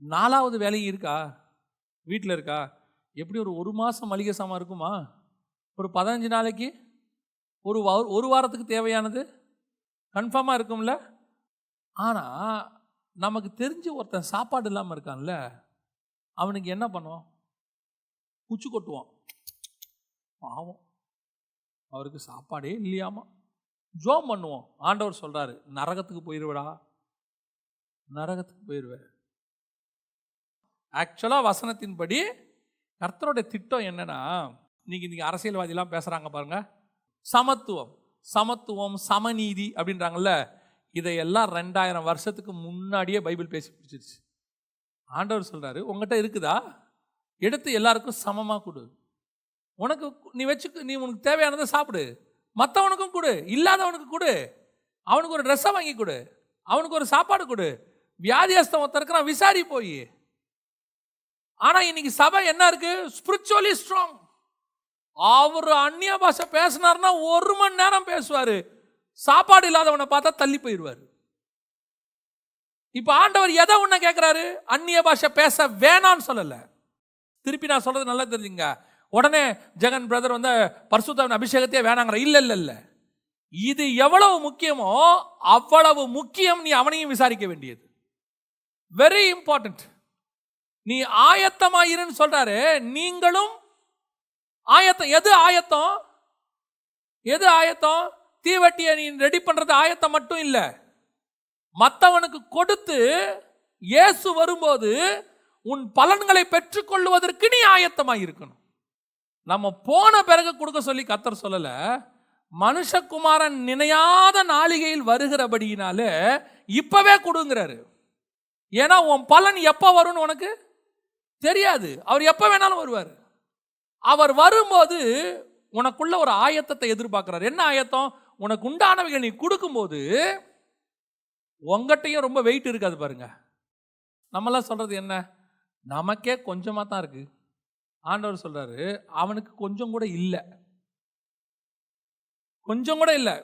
4வது வேலையும் இருக்கா? வீட்டில் இருக்கா? எப்படி ஒரு மாதம் மளிகை சாமான் இருக்குமா? ஒரு 15 நாளைக்கு, ஒரு வாரத்துக்கு தேவையானது கன்ஃபார்மாக இருக்கும்ல. ஆனால் நமக்கு தெரிஞ்ச ஒருத்தன் சாப்பாடு இல்லாமல் இருக்கான்ல, அவனுக்கு என்ன பண்ணுவோம்? குச்சி கொட்டுவான். பாவம், அவருக்கு சாப்பாடே இல்லையாமா. ஜோம் பண்ணுவோம். ஆண்டவர் சொல்றாரு, நரகத்துக்கு போயிடுவடா, நரகத்துக்கு போயிடுவேன். ஆக்சுவலாக வசனத்தின்படி கர்த்தருடைய திட்டம் என்னன்னா, இன்னைக்கு அரசியல்வாதிலாம் பேசுறாங்க பாருங்க, சமத்துவம் சமத்துவம் சமநீதி அப்படின்றாங்கல்ல, இதையெல்லாம் 2000 வருஷத்துக்கு முன்னாடியே பைபிள் பேசி பிடிச்சிருச்சு. ஆண்டவர் சொல்றாரு, உங்ககிட்ட இருக்குதா, எடுத்து எல்லாருக்கும் சமமாக கொடு. உனக்கு நீ உனக்கு தேவையானதை சாப்பிடு, மற்றவனுக்கும் கொடு, இல்லாதவனுக்கு கொடு, அவனுக்கு ஒரு ட்ரெஸ்ஸை வாங்கி கொடு, அவனுக்கு ஒரு சாப்பாடு கொடு. வியாதியஸ்தம் ஒருத்தர் இருக்கிறான், விசாரி போய். ஆனால் இன்னைக்கு சபை என்ன இருக்கு? Spiritually strong. அவர் அந்நிய பாஷை பேசினார்னா 1 மணி நேரம் பேசுவார், சாப்பாடு இல்லாதவனை பார்த்தா தள்ளி போயிடுவார். இப்ப ஆண்டவர் எதை உன்ன கேட்கிறாரு? அந்நிய பாஷை பேச வேணான்னு சொல்லல. திருப்பி நான் சொல்றது நல்லா தெரிஞ்சுங்க. உடனே ஜெகன் பிரதர் வந்து பரிசுத்த அபிஷேகத்தையே வேணாங்கிற. இல்ல இல்ல இல்ல, இது எவ்வளவு முக்கியமோ அவ்வளவு முக்கியம் நீ அவனையும் விசாரிக்க வேண்டியது. Very important. நீ ஆயத்தமாயிருன்னு சொல்றாரு, நீங்களும் ஆயத்தம். எது ஆயத்தம்? எது ஆயத்தம்? தீவட்டியை நீ ரெடி பண்றது ஆயத்தம் மட்டும் இல்ல, மற்றவனுக்கு கொடுத்து இயேசு வரும்போது உன் பலன்களை பெற்றுக்கொள்வதற்கு நீ ஆயத்தமாக இருக்கணும். நம்ம போன பிறகு கொடுக்க சொல்லி கர்த்தர் சொல்லல. மனுஷகுமாரன் நினையாத நாளிகையில் வருகிறபடியினாலே இப்பவே கொடுங்கிறாரு. ஏன்னா உன் பலன் எப்ப வரும்னு உனக்கு தெரியாது. அவர் எப்ப வேணாலும் வருவார். அவர் வரும்போது உனக்குள்ள ஒரு ஆயத்தத்தை எதிர்பார்க்கிறார். என்ன ஆயத்தம்? உனக்கு உண்டானவைகள் நீ கொடுக்கும்போது உங்ககிட்டையும் ரொம்ப வெயிட் இருக்காது பாருங்க. நம்மளாம் சொல்றது என்ன? நமக்கே கொஞ்சமாக தான் இருக்கு, ஆண்டவர் சொல்றாரு, அவனுக்கு கொஞ்சம் கூட இல்லை, கொஞ்சம் கூட இல்லை.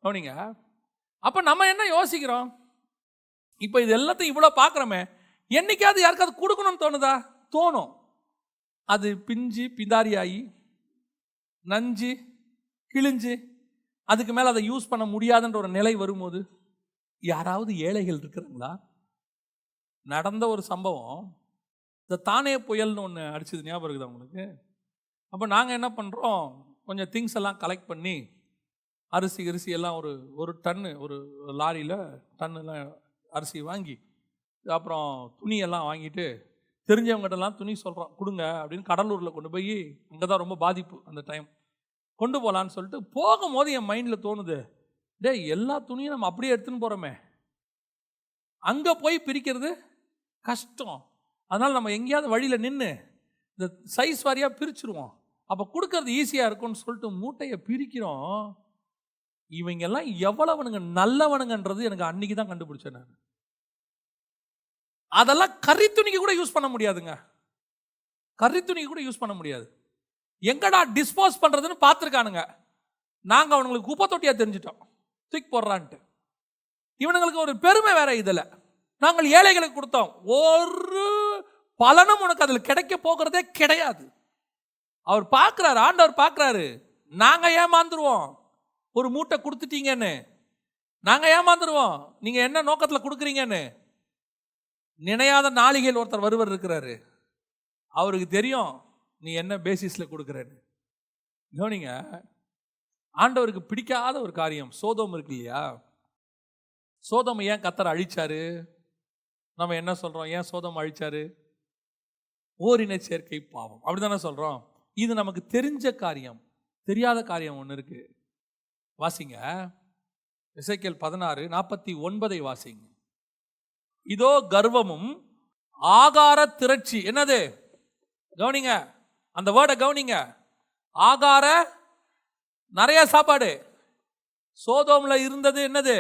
கவனிங்க. அப்ப நம்ம என்ன யோசிக்கிறோம்? இப்ப இது எல்லாத்தையும் இவ்வளவு பார்க்கிறோமே, என்னைக்காவது யாருக்காவது கொடுக்கணும்னு தோணுதா? தோணும். அது பிஞ்சு பிதாரியாகி நஞ்சு கிழிஞ்சு அதுக்கு மேல அதை யூஸ் பண்ண முடியாதுன்ற ஒரு நிலை வரும்போது யாராவது ஏழைகள் இருக்கிறாங்களா? நடந்த ஒரு சம்பவம், இந்த தானே புயல்னு ஒன்று அடிச்சது ஞாபகம் இருக்குதா உங்களுக்கு? அப்போ நாங்கள் என்ன பண்ணுறோம், கொஞ்சம் திங்ஸ் எல்லாம் கலெக்ட் பண்ணி அரிசி எல்லாம் ஒரு டன்னு, ஒரு லாரியில் டன்னுலாம் அரிசி வாங்கி, அப்புறம் துணியெல்லாம் வாங்கிட்டு தெரிஞ்சவங்ககிட்டலாம் துணி சொல்கிறோம் கொடுங்க அப்படின்னு. கடலூரில் கொண்டு போய், அங்கே தான் ரொம்ப பாதிப்பு அந்த டைம், கொண்டு போகலான்னு சொல்லிட்டு போகும்போது என் மைண்டில் தோணுது, எல்லா துணியும் நம்ம அப்படியே எடுத்துன்னு போகிறோமே, அங்கே போய் பிரிக்கிறது கஷ்டம். அதனால் நம்ம எங்கேயாவது வழியில் நின்று இந்த சைஸ் வாரியாக பிரிச்சுருவோம், அப்போ கொடுக்கறது ஈஸியாக இருக்கும்னு சொல்லிட்டு மூட்டையை பிரிக்கிறோம். இவங்கெல்லாம் எவ்வளவனுங்க நல்லவனுங்கன்றது எனக்கு அன்னைக்கு தான் கண்டுபிடிச்சேன் நான். அதெல்லாம் கறி துணிக்கு கூட யூஸ் பண்ண முடியாதுங்க, கறி துணிக்கு கூட யூஸ் பண்ண முடியாது. எங்கடா டிஸ்போஸ் பண்ணுறதுன்னு பார்த்துருக்கானுங்க. நாங்கள் அவனுங்களுக்கு குப்பை தொட்டியாக தெரிஞ்சிட்டோம், தூக்கி போடுறான்ட்டு. இவனுங்களுக்கு ஒரு பெருமை வேற, இதில் நாங்கள் ஏழைகளுக்கு கொடுத்தோம், ஒரு பலனும் உனக்கு அதில் கிடைக்க போகிறதே கிடையாது. அவர் பார்க்குறாரு, ஆண்டவர் பார்க்குறாரு, நாங்கள் ஏமாந்துருவோம். ஒரு மூட்டை கொடுத்துட்டீங்கன்னு நாங்கள் ஏமாந்துருவோம், நீங்கள் என்ன நோக்கத்தில் கொடுக்குறீங்கன்னு. நினையாத நாளிகையில் ஒருத்தர் வருவர் இருக்கிறாரு, அவருக்கு தெரியும் நீ என்ன பேசிஸில் கொடுக்குறேன்னு. கவனிங்க, ஆண்டவருக்கு பிடிக்காத ஒரு காரியம் சோதோம் இருக்கு இல்லையா? சோதோம் ஏன் கர்த்தர் அழிச்சாரு? நம்ம என்ன சொல்கிறோம், ஏன் சோதோம் அழிச்சாரு? ஓரின சேர்க்கை பாவம், அப்படிதானே சொல்கிறோம். இது நமக்கு தெரிஞ்ச காரியம். தெரியாத காரியம் ஒன்று இருக்கு, வாசிங்க. எசேக்கியேல் 16:49 வாசிங்க. இதோ கர்வமும் ஆகார திரட்சி, என்னது? கவனிங்க, அந்த வேர்டை கவனிங்க. ஆகார, நிறைய சாப்பாடு. சோதோம்ல இருந்தது என்னது?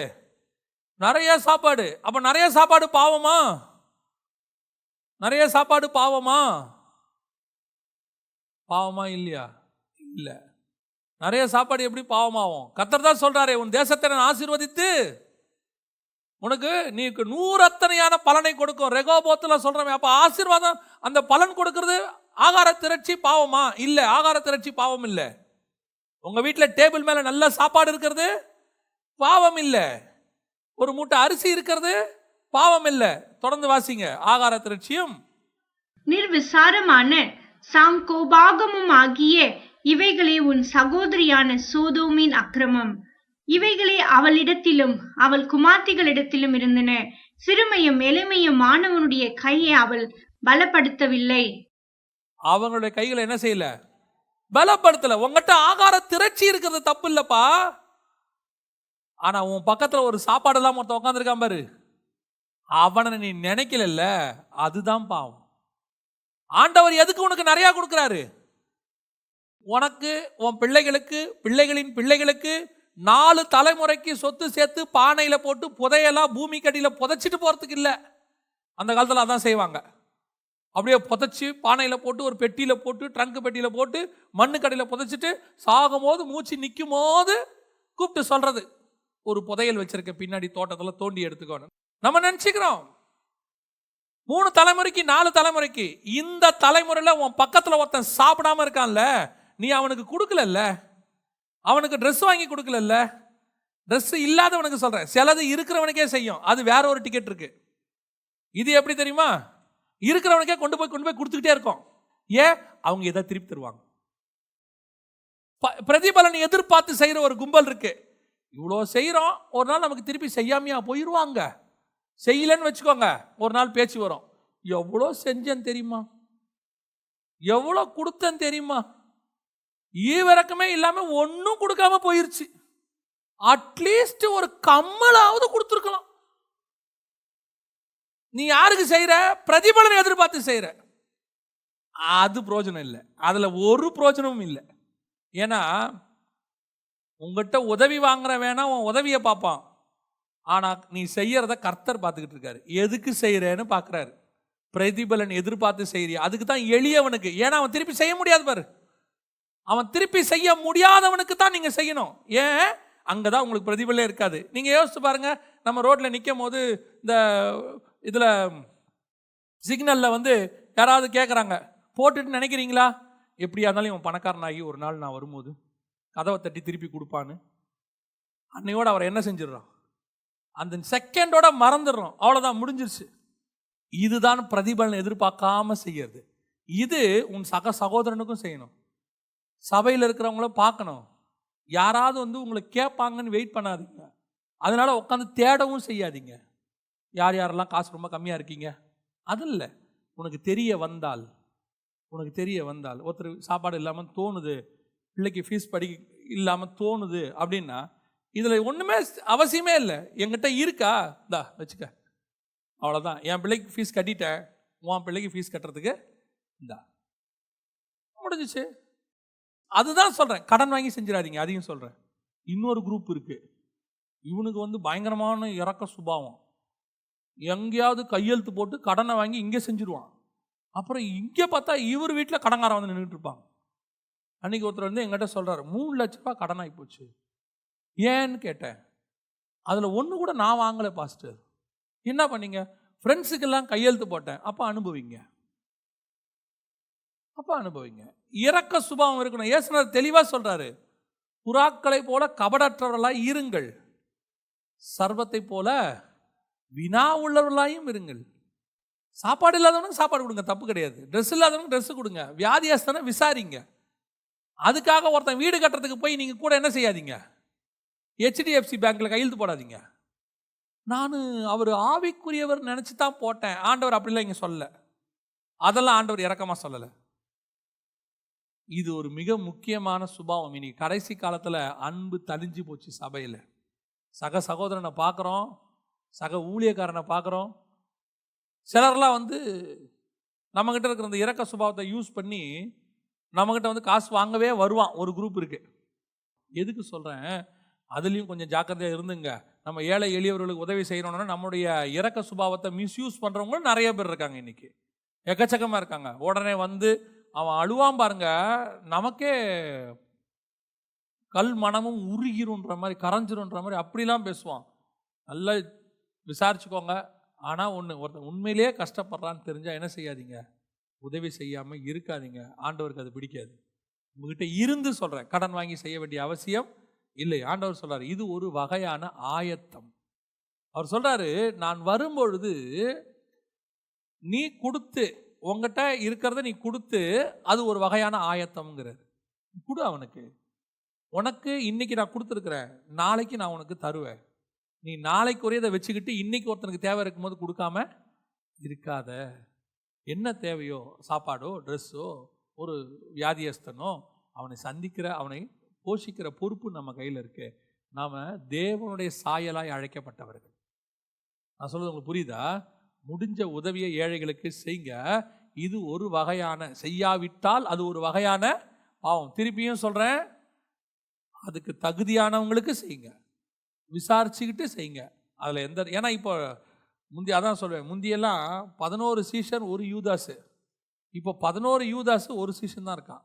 நிறைய சாப்பாடு. அப்ப நிறைய சாப்பாடு பாவமா? நிறைய சாப்பாடு பாவமா? பாவமா இல்லையா? இல்ல. நிறைய சாப்பாடு எப்படி பாவமாகும்? கர்த்தர் தான் சொல்றாரு, உன் தேசத்தை நான் ஆசீர்வதித்து உனக்கு நீ 100 அத்தனையான பலனை கொடுக்கும். ரெகோபோத்துல சொல்றேன். அப்ப ஆசீர்வாதம், அந்த பலன் கொடுக்கிறது ஆகார திரட்சி பாவமா? இல்ல, ஆகார திரட்சி பாவம் இல்ல. உங்க வீட்டில் டேபிள் மேல நல்ல சாப்பாடு இருக்கிறது பாவம் இல்ல. ஒரு மூட்டை அரிசி இருக்கிறது பாவம் இல்ல. தொடர்ந்து வாசிங்க. ஆகார திரட்சியும் நிர்விசாரமான சாங்கோபாகமும் ஆகிய இவைகளே உன் சகோதரியான சோதோமின் அக்கிரமம். இவைகளே அவளிடத்திலும் அவள் குமார்த்திகளிடத்திலும் இருந்தன. சிறுமையும் எளிமையும் மாணவனுடைய கையை அவள் பலப்படுத்தவில்லை. அவங்களுடைய கைகளை என்ன செய்யல? பலப்படுத்தல. உங்ககிட்ட ஆகார திரட்சி இருக்கிறது தப்பு இல்லப்பா. ஆனா உன் பக்கத்துல ஒரு சாப்பாடு எல்லாம் ஒருத்தன் உட்காந்துருக்கான் பாரு, அவனை நீ நினைக்கல, அதுதான் பாவம். ஆண்டவர் எதுக்கு உனக்கு நிறைய கொடுக்கிறாரு? உனக்கு, உன் பிள்ளைகளுக்கு, பிள்ளைகளின் பிள்ளைகளுக்கு 4 தலைமுறைக்கு சொத்து சேர்த்து பானையில போட்டு புதையெல்லாம் பூமி கடியில புதைச்சிட்டு போறதுக்கு இல்லை. அந்த காலத்தில் அதான் செய்வாங்க. அப்படியே புதைச்சி பானையில போட்டு ஒரு பெட்டியில போட்டு, ட்ரங்க் பெட்டியில போட்டு மண்ணு கடையில் புதைச்சிட்டு சாகும் போது மூச்சு நிற்கும் போது கூப்பிட்டு சொல்றது, ஒரு புதையல் வச்சிருக்க பின்னாடி தோட்டத்தில் தோண்டி எடுத்துக்கணும். நம்ம நினைச்சுக்கிறோம் 3 தலைமுறைக்கு 4 தலைமுறைக்கு. இந்த தலைமுறையில் உன் பக்கத்தில் ஒருத்தன் சாப்பிடாம இருக்கான்ல, நீ அவனுக்கு கொடுக்கல, அவனுக்கு ட்ரெஸ் வாங்கி கொடுக்கல. ட்ரெஸ் இல்லாதவனுக்கு சொல்றேன், சிலது இருக்கிறவனுக்கே செய்யும், அது வேற ஒரு டிக்கெட் இருக்கு. இது எப்படி தெரியுமா? இருக்கிறவனுக்கே கொண்டு போய் கொடுத்துக்கிட்டே இருக்கும். ஏன்? அவங்க எதை திருப்பி தருவாங்க. பிரதிபலன் எதிர்பார்த்து செய்யற ஒரு கும்பல் இருக்கு. இவ்வளோ செய்யறோம், ஒரு நாள் நமக்கு திருப்பி செய்யாமையா போயிடுவாங்க. செய்யலன்னு வச்சுக்கோங்க, ஒரு நாள் பேச்சு வரும், எவ்வளோ செஞ்சேன்னு தெரியுமா, எவ்வளோ கொடுத்தேன்னு தெரியுமா, ஈவிரக்கமே இல்லாம ஒன்னும் கொடுக்காம போயிருச்சு, அட்லீஸ்ட் ஒரு கம்மலாவது கொடுத்துருக்கலாம். நீ யாருக்கு செய்யற? பிரதிபலனை எதிர்பார்த்து செய்யற, அது பிரயோஜனம் இல்லை. அதுல ஒரு பிரயோஜனமும் இல்லை. ஏன்னா உங்ககிட்ட உதவி வாங்குற வேணா உன் உதவியை பார்ப்பான், ஆனா நீ செய்யறத கர்த்தர் பார்த்துக்கிட்டு இருக்காரு. எதுக்கு செய்யறேன்னு பார்க்கறாரு. பிரதிபலன் எதிர்பார்த்து செய்யறியா? அதுக்கு தான் எளியவனுக்கு. ஏன்னா அவன் திருப்பி செய்ய முடியாது பாரு. அவன் திருப்பி செய்ய முடியாதவனுக்கு தான் நீங்க செய்யணும். ஏன்? அங்கதான் உங்களுக்கு பிரதிபலனே இருக்காது. நீங்க யோசிச்சு பாருங்க, நம்ம ரோட்ல நிற்கும் போது இந்த இதுல சிக்னல்ல வந்து யாராவது கேட்குறாங்க, போட்டுட்டு நினைக்கிறீங்களா எப்படியா இருந்தாலும் இவன் பணக்காரனாகி ஒரு நாள் நான் வரும்போது கதவை தட்டி திருப்பி கொடுப்பான்னு? அன்னையோட அவர் என்ன செஞ்சிடறான்? அந்த செகண்டோட மறந்துடுறோம், அவ்வளோதான், முடிஞ்சிருச்சு. இதுதான் பிரதிபலன் எதிர்பார்க்காம செய்யறது. இது உன் சகோதரனுக்கும் செய்யணும். சபையில் இருக்கிறவங்கள பார்க்கணும். யாராவது வந்து உங்களை கேட்பாங்கன்னு வெயிட் பண்ணாதீங்க. அதனால உட்காந்து தேடவும் செய்யாதீங்க. யார் யாரெல்லாம் காசு ரொம்ப கம்மியாக இருக்கீங்க, அது இல்லை. உனக்கு தெரிய வந்தால் ஒருத்தர் சாப்பாடு இல்லாமல் தோணுது, பிள்ளைக்கு ஃபீஸ் இல்லாமல் தோணுது அப்படின்னா இதில் ஒன்றுமே அவசியமே இல்லை. என்கிட்ட இருக்கா, இந்தா வச்சுக்க, அவ்வளோதான். என் பிள்ளைக்கு ஃபீஸ் கட்டிட்டேன், உன் பிள்ளைக்கு ஃபீஸ் கட்டுறதுக்கு இந்தா, முடிஞ்சிச்சு. அதுதான் சொல்கிறேன், கடன் வாங்கி செஞ்சிடாதீங்க. அதையும் சொல்கிறேன். இன்னொரு குரூப் இருக்குது, இவனுக்கு வந்து பயங்கரமான இறக்க சுபாவம். எங்கேயாவது கையெழுத்து போட்டு கடனை வாங்கி இங்கே செஞ்சுருவான். அப்புறம் இங்கே பார்த்தா இவர் வீட்டில் கடன்காரன் வந்து நின்றுட்டு இருப்பாங்க. அன்றைக்கி ஒருத்தர் வந்து எங்கிட்ட சொல்கிறார், 3 லட்ச ரூபா கடன் ஆகி போச்சு. ஏன்னு கேட்டேன். அதில் ஒன்று கூட நான் வாங்கலை பாஸ்டர். என்ன பண்ணீங்க? ஃப்ரெண்ட்ஸுக்கெல்லாம் கையெழுத்து போட்டேன். அப்போ அனுபவிங்க. இறக்க சுபாவம் இருக்கணும். இயேசுநாதர் தெளிவாக சொல்கிறாரு, புறாக்களை போல கபடற்றவர்களாய் இருங்கள், சர்வத்தை போல வினா உள்ளவர்களாயும் இருங்கள். சாப்பாடு இல்லாதவனுக்கு சாப்பாடு கொடுங்க, தப்பு கிடையாது. ட்ரெஸ் இல்லாதவனுக்கு ட்ரெஸ் கொடுங்க. வியாதியாஸ்தானே விசாரிங்க. அதுக்காக ஒருத்தன் வீடு கட்டுறதுக்கு போய் நீங்கள் கூட என்ன செய்யாதீங்க, HDFC பேங்க்கில் கையெழுத்து போடாதீங்க. நான் அவர் ஆவிக்குரியவர் நினச்சி தான் போட்டேன். ஆண்டவர் அப்படிலாம் இங்கே சொல்லலை. அதெல்லாம் ஆண்டவர் இறக்கமாக சொல்லலை. இது ஒரு மிக முக்கியமான சுபாவம். இன்னைக்கு கடைசி காலத்தில் அன்பு தளிஞ்சு போச்சு சபையில். சகோதரனை பார்க்குறோம், சக ஊழியக்காரனை பார்க்குறோம். சிலர்லாம் வந்து நம்மக்கிட்ட இருக்கிற இந்த இறக்க சுபாவத்தை யூஸ் பண்ணி நம்மக்கிட்ட வந்து காசு வாங்கவே வருவான். ஒரு குரூப் இருக்குது. எதுக்கு சொல்கிறேன், அதுலேயும் கொஞ்சம் ஜாக்கிரதையாக இருந்துங்க. நம்ம ஏழை எளியவர்களுக்கு உதவி செய்யணும்னா நம்மளுடைய இறக்க சுபாவத்தை மிஸ்யூஸ் பண்ணுறவங்களும் நிறைய பேர் இருக்காங்க. இன்றைக்கி எக்கச்சக்கமாக இருக்காங்க. உடனே வந்து அவன் அழுவான் பாருங்க, நமக்கே கல் மனமும் உருகிருன்ற மாதிரி, கரைஞ்சிருன்ற மாதிரி அப்படிலாம் பேசுவான். நல்லா விசாரிச்சுக்கோங்க. ஆனால் ஒருத்தன் உண்மையிலேயே கஷ்டப்படுறான்னு தெரிஞ்சால் என்ன செய்யாதீங்க, உதவி செய்யாமல் இருக்காதீங்க. ஆண்டவருக்கு அது பிடிக்காது. உங்ககிட்ட இருந்து சொல்கிறேன், கடன் வாங்கி செய்ய வேண்டிய அவசியம் இல்லை. ஆண்டவர் சொல்கிறார், இது ஒரு வகையான ஆயத்தம். அவர் சொல்கிறாரு, நான் வரும்பொழுது நீ கொடுத்து, உங்ககிட்ட இருக்கிறத நீ கொடுத்து, அது ஒரு வகையான ஆயத்தம்ங்கிறார். கொடு அவனுக்கு. உனக்கு இன்னைக்கு நான் கொடுத்துருக்குறேன், நாளைக்கு நான் உனக்கு தருவேன். நீ நாளைக்கு ஒரே இதை வச்சுக்கிட்டு இன்னைக்கு ஒருத்தனுக்கு தேவை இருக்கும்போது கொடுக்காம இருக்காத. என்ன தேவையோ, சாப்பாடோ ட்ரெஸ்ஸோ ஒரு வியாதியஸ்தனோ, அவனை சந்திக்கிற, அவனை போஷிக்கிற பொறுப்பு நம்ம கையில் இருக்கு. நாம் தேவனுடைய சாயலாய் அழைக்கப்பட்டவர்கள். நான் சொல்றது உங்களுக்கு புரியுதா? முடிஞ்ச உதவியை ஏழைகளுக்கு செய்யுங்க. இது ஒரு வகையான, செய்யாவிட்டால் அது ஒரு வகையான பாவம். திருப்பியும் சொல்கிறேன், அதுக்கு தகுதியானவங்களுக்கு செய்யுங்க, விசாரிச்சுக்கிட்டு செய்யுங்க. அதில் எந்த, ஏன்னா இப்போ அதான் சொல்லுவேன், முந்தியெல்லாம் 11 சீஷன் ஒரு யூதாஸு, இப்போ 11 யூதாஸு ஒரு சீஷன் தான் இருக்கான்.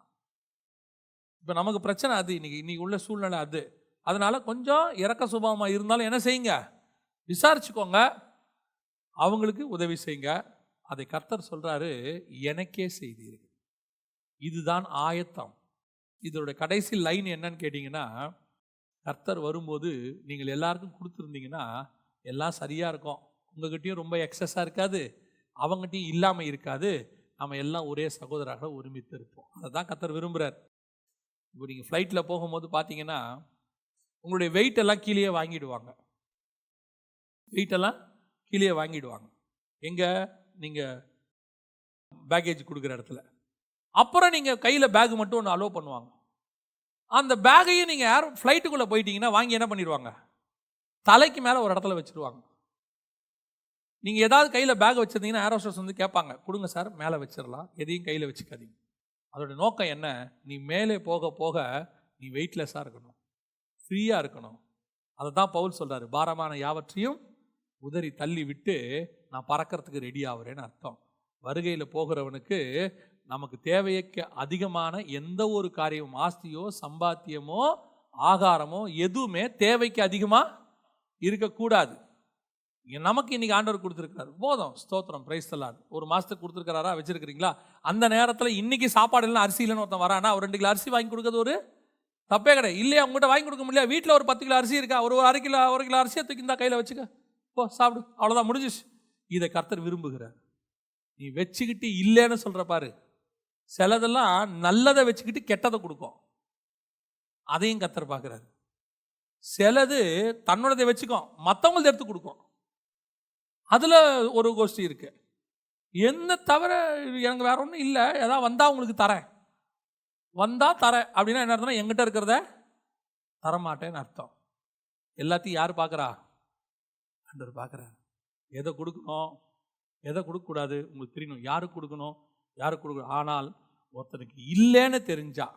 இப்போ நமக்கு பிரச்சனை அது, இன்னைக்கு உள்ள சூழ்நிலை அது. அதனால் கொஞ்சம் இறக்க சுபாவமாக இருந்தாலும் என்ன செய்யுங்க, விசாரிச்சுக்கோங்க, அவங்களுக்கு உதவி செய்யுங்க. அதை கர்த்தர் சொல்கிறாரு, எனக்கே செய்தீர்கள். இதுதான் ஆயத்தம். இதோட கடைசி லைன் என்னன்னு கேட்டிங்கன்னா, கர்த்தர் வரும்போது நீங்கள் எல்லாருக்கும் கொடுத்துருந்தீங்கன்னா எல்லாம் சரியாக இருக்கும். உங்ககிட்டையும் ரொம்ப எக்ஸஸாக இருக்காது, அவங்ககிட்டையும் இல்லாமல் இருக்காது. நம்ம எல்லாம் ஒரே சகோதரராக ஒருமித்து இருப்போம். அதை தான் கர்த்தர் விரும்புகிறார். இப்போ நீங்கள் ஃப்ளைட்டில் போகும்போது பார்த்தீங்கன்னா உங்களுடைய வெயிட் எல்லாம் கீழே வாங்கிடுவாங்க. வெயிட்டெல்லாம் கீழே வாங்கிடுவாங்க. எங்கே? நீங்கள் பேக்கேஜ் கொடுக்குற இடத்துல. அப்புறம் நீங்கள் கையில் பேக் மட்டும் ஒன்று அலோவ் பண்ணுவாங்க. அந்த பேக்கையும் நீங்கள் ஃப்ளைட்டுக்குள்ளே போயிட்டீங்கன்னா வாங்கி என்ன பண்ணிடுவாங்க, தலைக்கு மேலே ஒரு இடத்துல வச்சுருவாங்க. நீங்கள் ஏதாவது கையில் பேக் வச்சுருந்தீங்கன்னா ஏரோஸ்டர்ஸ் வந்து கேட்பாங்க, கொடுங்க சார், மேலே வச்சிடலாம், எதையும் கையில் வச்சுக்காதீங்க. அதோட நோக்கம் என்ன? நீ மேலே போக போக நீ வெயிட்லெஸ்ஸாக இருக்கணும், ஃப்ரீயாக இருக்கணும். அதை தான் பவுல் சொல்கிறாரு, பாரமான யாவற்றையும் உதறி தள்ளி விட்டு நான் பறக்கிறதுக்கு ரெடி ஆகுறேன்னு அர்த்தம். வருகையில் போகிறவனுக்கு நமக்கு தேவைக்கு அதிகமான எந்த ஒரு காரியமும், ஆஸ்தியோ சம்பாத்தியமோ ஆகாரமோ எதுவுமே தேவைக்கு அதிகமாக இருக்கக்கூடாது. நமக்கு இன்னைக்கு ஆண்டவர் கொடுத்துருக்காரு, போதும், ஸ்தோத்திரம், பிரைஸ் தி லார்ட். ஒரு மாதத்துக்கு கொடுத்துருக்காரா, வச்சிருக்கிறீங்களா? அந்த நேரத்தில் இன்னைக்கு சாப்பாடு இல்லைன்னா அரிசி இல்லைன்னு ஒருத்தன் வரானா, ஒரு 2 கிலோ அரிசி வாங்கி கொடுக்குறது ஒரு தப்பே கிடையாது. இல்லையா உங்கள்கிட்ட வாங்கி கொடுக்க முடியல, வீட்டில் ஒரு 10 கிலோ அரிசி இருக்கா, ஒரு 1 கிலோ அரிசியை தூக்கி இந்த கையில் வச்சுக்க, போ சாப்பிடு, அவ்வளோதான், முடிஞ்சிச்சு. இதை கர்த்தர் விரும்புகிறார். நீ வச்சுக்கிட்டு இல்லைன்னு சொல்கிற பாரு, சிலதெல்லாம் நல்லதை வச்சுக்கிட்டு கெட்டதை கொடுக்கும், அதையும் கர்த்தர் பார்க்குறாரு. சிலது தன்னோடதை வச்சுக்கும், மற்றவங்களது எடுத்து கொடுக்கும். அதில் ஒரு கோஷ்டி இருக்கு. என்ன தவிர எனக்கு வேற ஒன்றும் இல்லை, ஏதாவது வந்தால் உங்களுக்கு தரேன், வந்தால் தரேன் அப்படின்னா என்ன அர்த்தம்னா எங்கிட்ட இருக்கிறத தரமாட்டேன்னு அர்த்தம். எல்லாத்தையும் யார் பார்க்குறா? ஆண்டவர் பார்க்குறாரு. எதை கொடுக்கணும், எதை கொடுக்கக்கூடாது உங்களுக்கு தெரியணும். யாருக்கு கொடுக்கணும், யாருக்கு கொடுக்கணும். ஆனால் ஒருத்தனுக்கு இல்லைன்னு தெரிஞ்சா,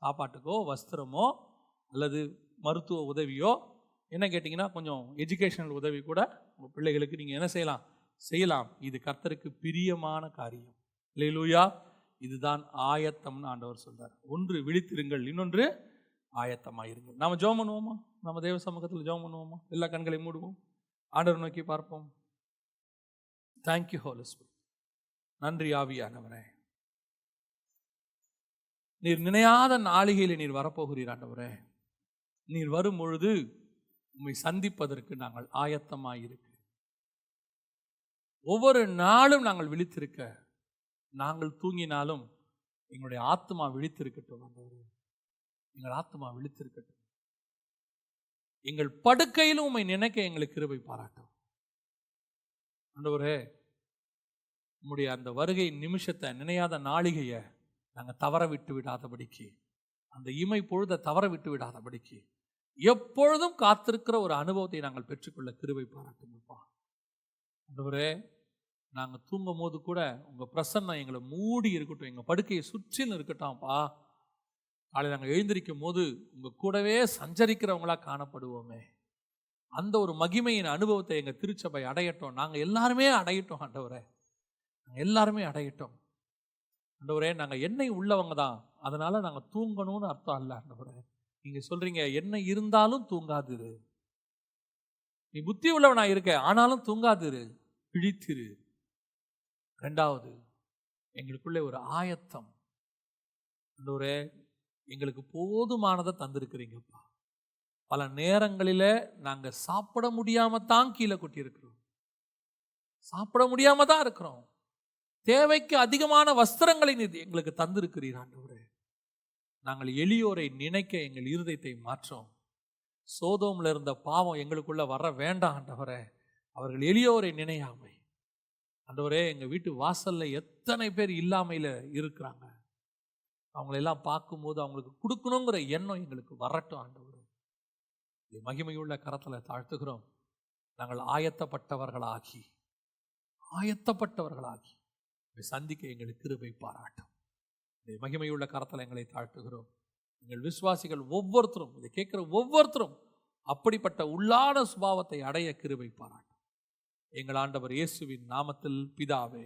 சாப்பாட்டுக்கோ வஸ்திரமோ அல்லது மருத்துவ உதவியோ, என்ன கேட்டிங்கன்னா கொஞ்சம் எஜுகேஷனல் உதவி கூட உங்கள் பிள்ளைகளுக்கு நீங்கள் என்ன செய்யலாம். இது கர்த்தருக்கு பிரியமான காரியம். அல்லேலூயா. இதுதான் ஆயத்தம்னு ஆண்டவர் சொல்றார். ஒன்று விழித்திருங்கள், இன்னொன்று ஆயத்தமாயிருங்கள். நாம ஜெபம் பண்ணுவோமா? நம்ம தேவ சமூகத்தில் ஜெபம் பண்ணுவோமா? எல்லா கண்களையும் மூடுவோம், ஆண்டவர் நோக்கி பார்ப்போம். Thank you Holy Spirit. நன்றி ஆவியானவரே, நீர் நினையாத நாளிகையில் நீர் வரப்போகிறீர் ஆண்டவரே. நீர் வரும் பொழுது உம்மை சந்திப்பதற்கு நாங்கள் ஆயத்தமாயிருக்க, ஒவ்வொரு நாளும் நாங்கள் விழித்திருக்க, நாங்கள் தூங்கினாலும் எங்களுடைய ஆத்மா விழித்திருக்கட்டும் ஆண்டவரே. எங்கள் ஆத்மா விழித்திருக்கட்டும். எங்கள் படுக்கையிலும் உம்மை நினைக்க எங்களுக்கு கிருபை பாராட்டும் ஆண்டவரே. உம்முடைய அந்த வருகை நிமிஷத்தை, நினையாத நாளிகையை நாங்கள் தவற விட்டு விடாதபடிக்கு, அந்த இமை பொழுதை தவற விட்டு விடாதபடிக்கு எப்பொழுதும் காத்திருக்கிற ஒரு அனுபவத்தை நாங்கள் பெற்றுக்கொள்ள கிருபை பாராட்டுங்கப்பா ஆண்டவரே. நாங்கள் தூங்கும் போது கூட உங்கள் பிரசன்னம் எங்களை மூடி இருக்கட்டும், எங்கள் படுக்கையை சுற்றிலும் இருக்கட்டும்ப்பா. காலையில் நாங்கள் எழுந்திருக்கும் போது உங்கள் கூடவே சஞ்சரிக்கிறவங்களா காணப்படுவோமே. அந்த ஒரு மகிமையின் அனுபவத்தை எங்கள் திருச்சபை அடையட்டும். நாங்கள் எல்லாருமே அடையட்டும் ஆண்டவரே, நாங்கள் எல்லாருமே அடையட்டும் ஆண்டவரே. நாங்கள் எண்ணெய் உள்ளவங்க தான், அதனால நாங்கள் தூங்கணும்னு அர்த்தம் அல்ல ஆண்டவரே. நீங்கள் சொல்றீங்க எண்ணெய் இருந்தாலும் தூங்காதிரு, நீ புத்தி உள்ளவனா இருக்க, ஆனாலும் தூங்காதிரு, பிழித்திரு. 2வது, எங்களுக்குள்ளே ஒரு ஆயத்தம் ஆண்டவரே. எங்களுக்கு போதுமானதை தந்திருக்கிறீங்கப்பா. பல நேரங்களில் நாங்கள் சாப்பிட முடியாம தான் கீழே கொட்டி இருக்கிறோம், சாப்பிட முடியாம தான் இருக்கிறோம். தேவைக்கு அதிகமான வஸ்திரங்களை எங்களுக்கு தந்திருக்கிறீர் ஆண்டவரே. நாங்கள் எளியோரை நினைக்க எங்கள் இருதயத்தை மாற்றோம். சோதோம்ல இருந்த பாவம் எங்களுக்குள்ள வர வேண்டாம் ஆண்டவரே. அவர்கள் எளியோரை நினையாமை ஆண்டவரே. எங்கள் வீட்டு வாசல்ல எத்தனை பேர் இல்லாமையில் இருக்கிறாங்க, அவங்களெல்லாம் பார்க்கும்போது அவங்களுக்கு கொடுக்கணுங்கிற எண்ணம் எங்களுக்கு வரட்டும் ஆண்டவரே. மகிமையுள்ள கரத்தில் தாழ்த்துகிறோம். நாங்கள் ஆயத்தப்பட்டவர்களாகி சந்திக்க எங்களுக்கு கிருபை பாராட்டும். மகிமையுள்ள கரத்தில் எங்களை தாழ்த்துகிறோம். எங்கள் விசுவாசிகள் ஒவ்வொருத்தரும், இதை கேட்கிற ஒவ்வொருத்தரும் அப்படிப்பட்ட உள்ளான சுபாவத்தை அடைய கிருபை பாராட்டும். எங்கள் ஆண்டவர் இயேசுவின் நாமத்தில் பிதாவே.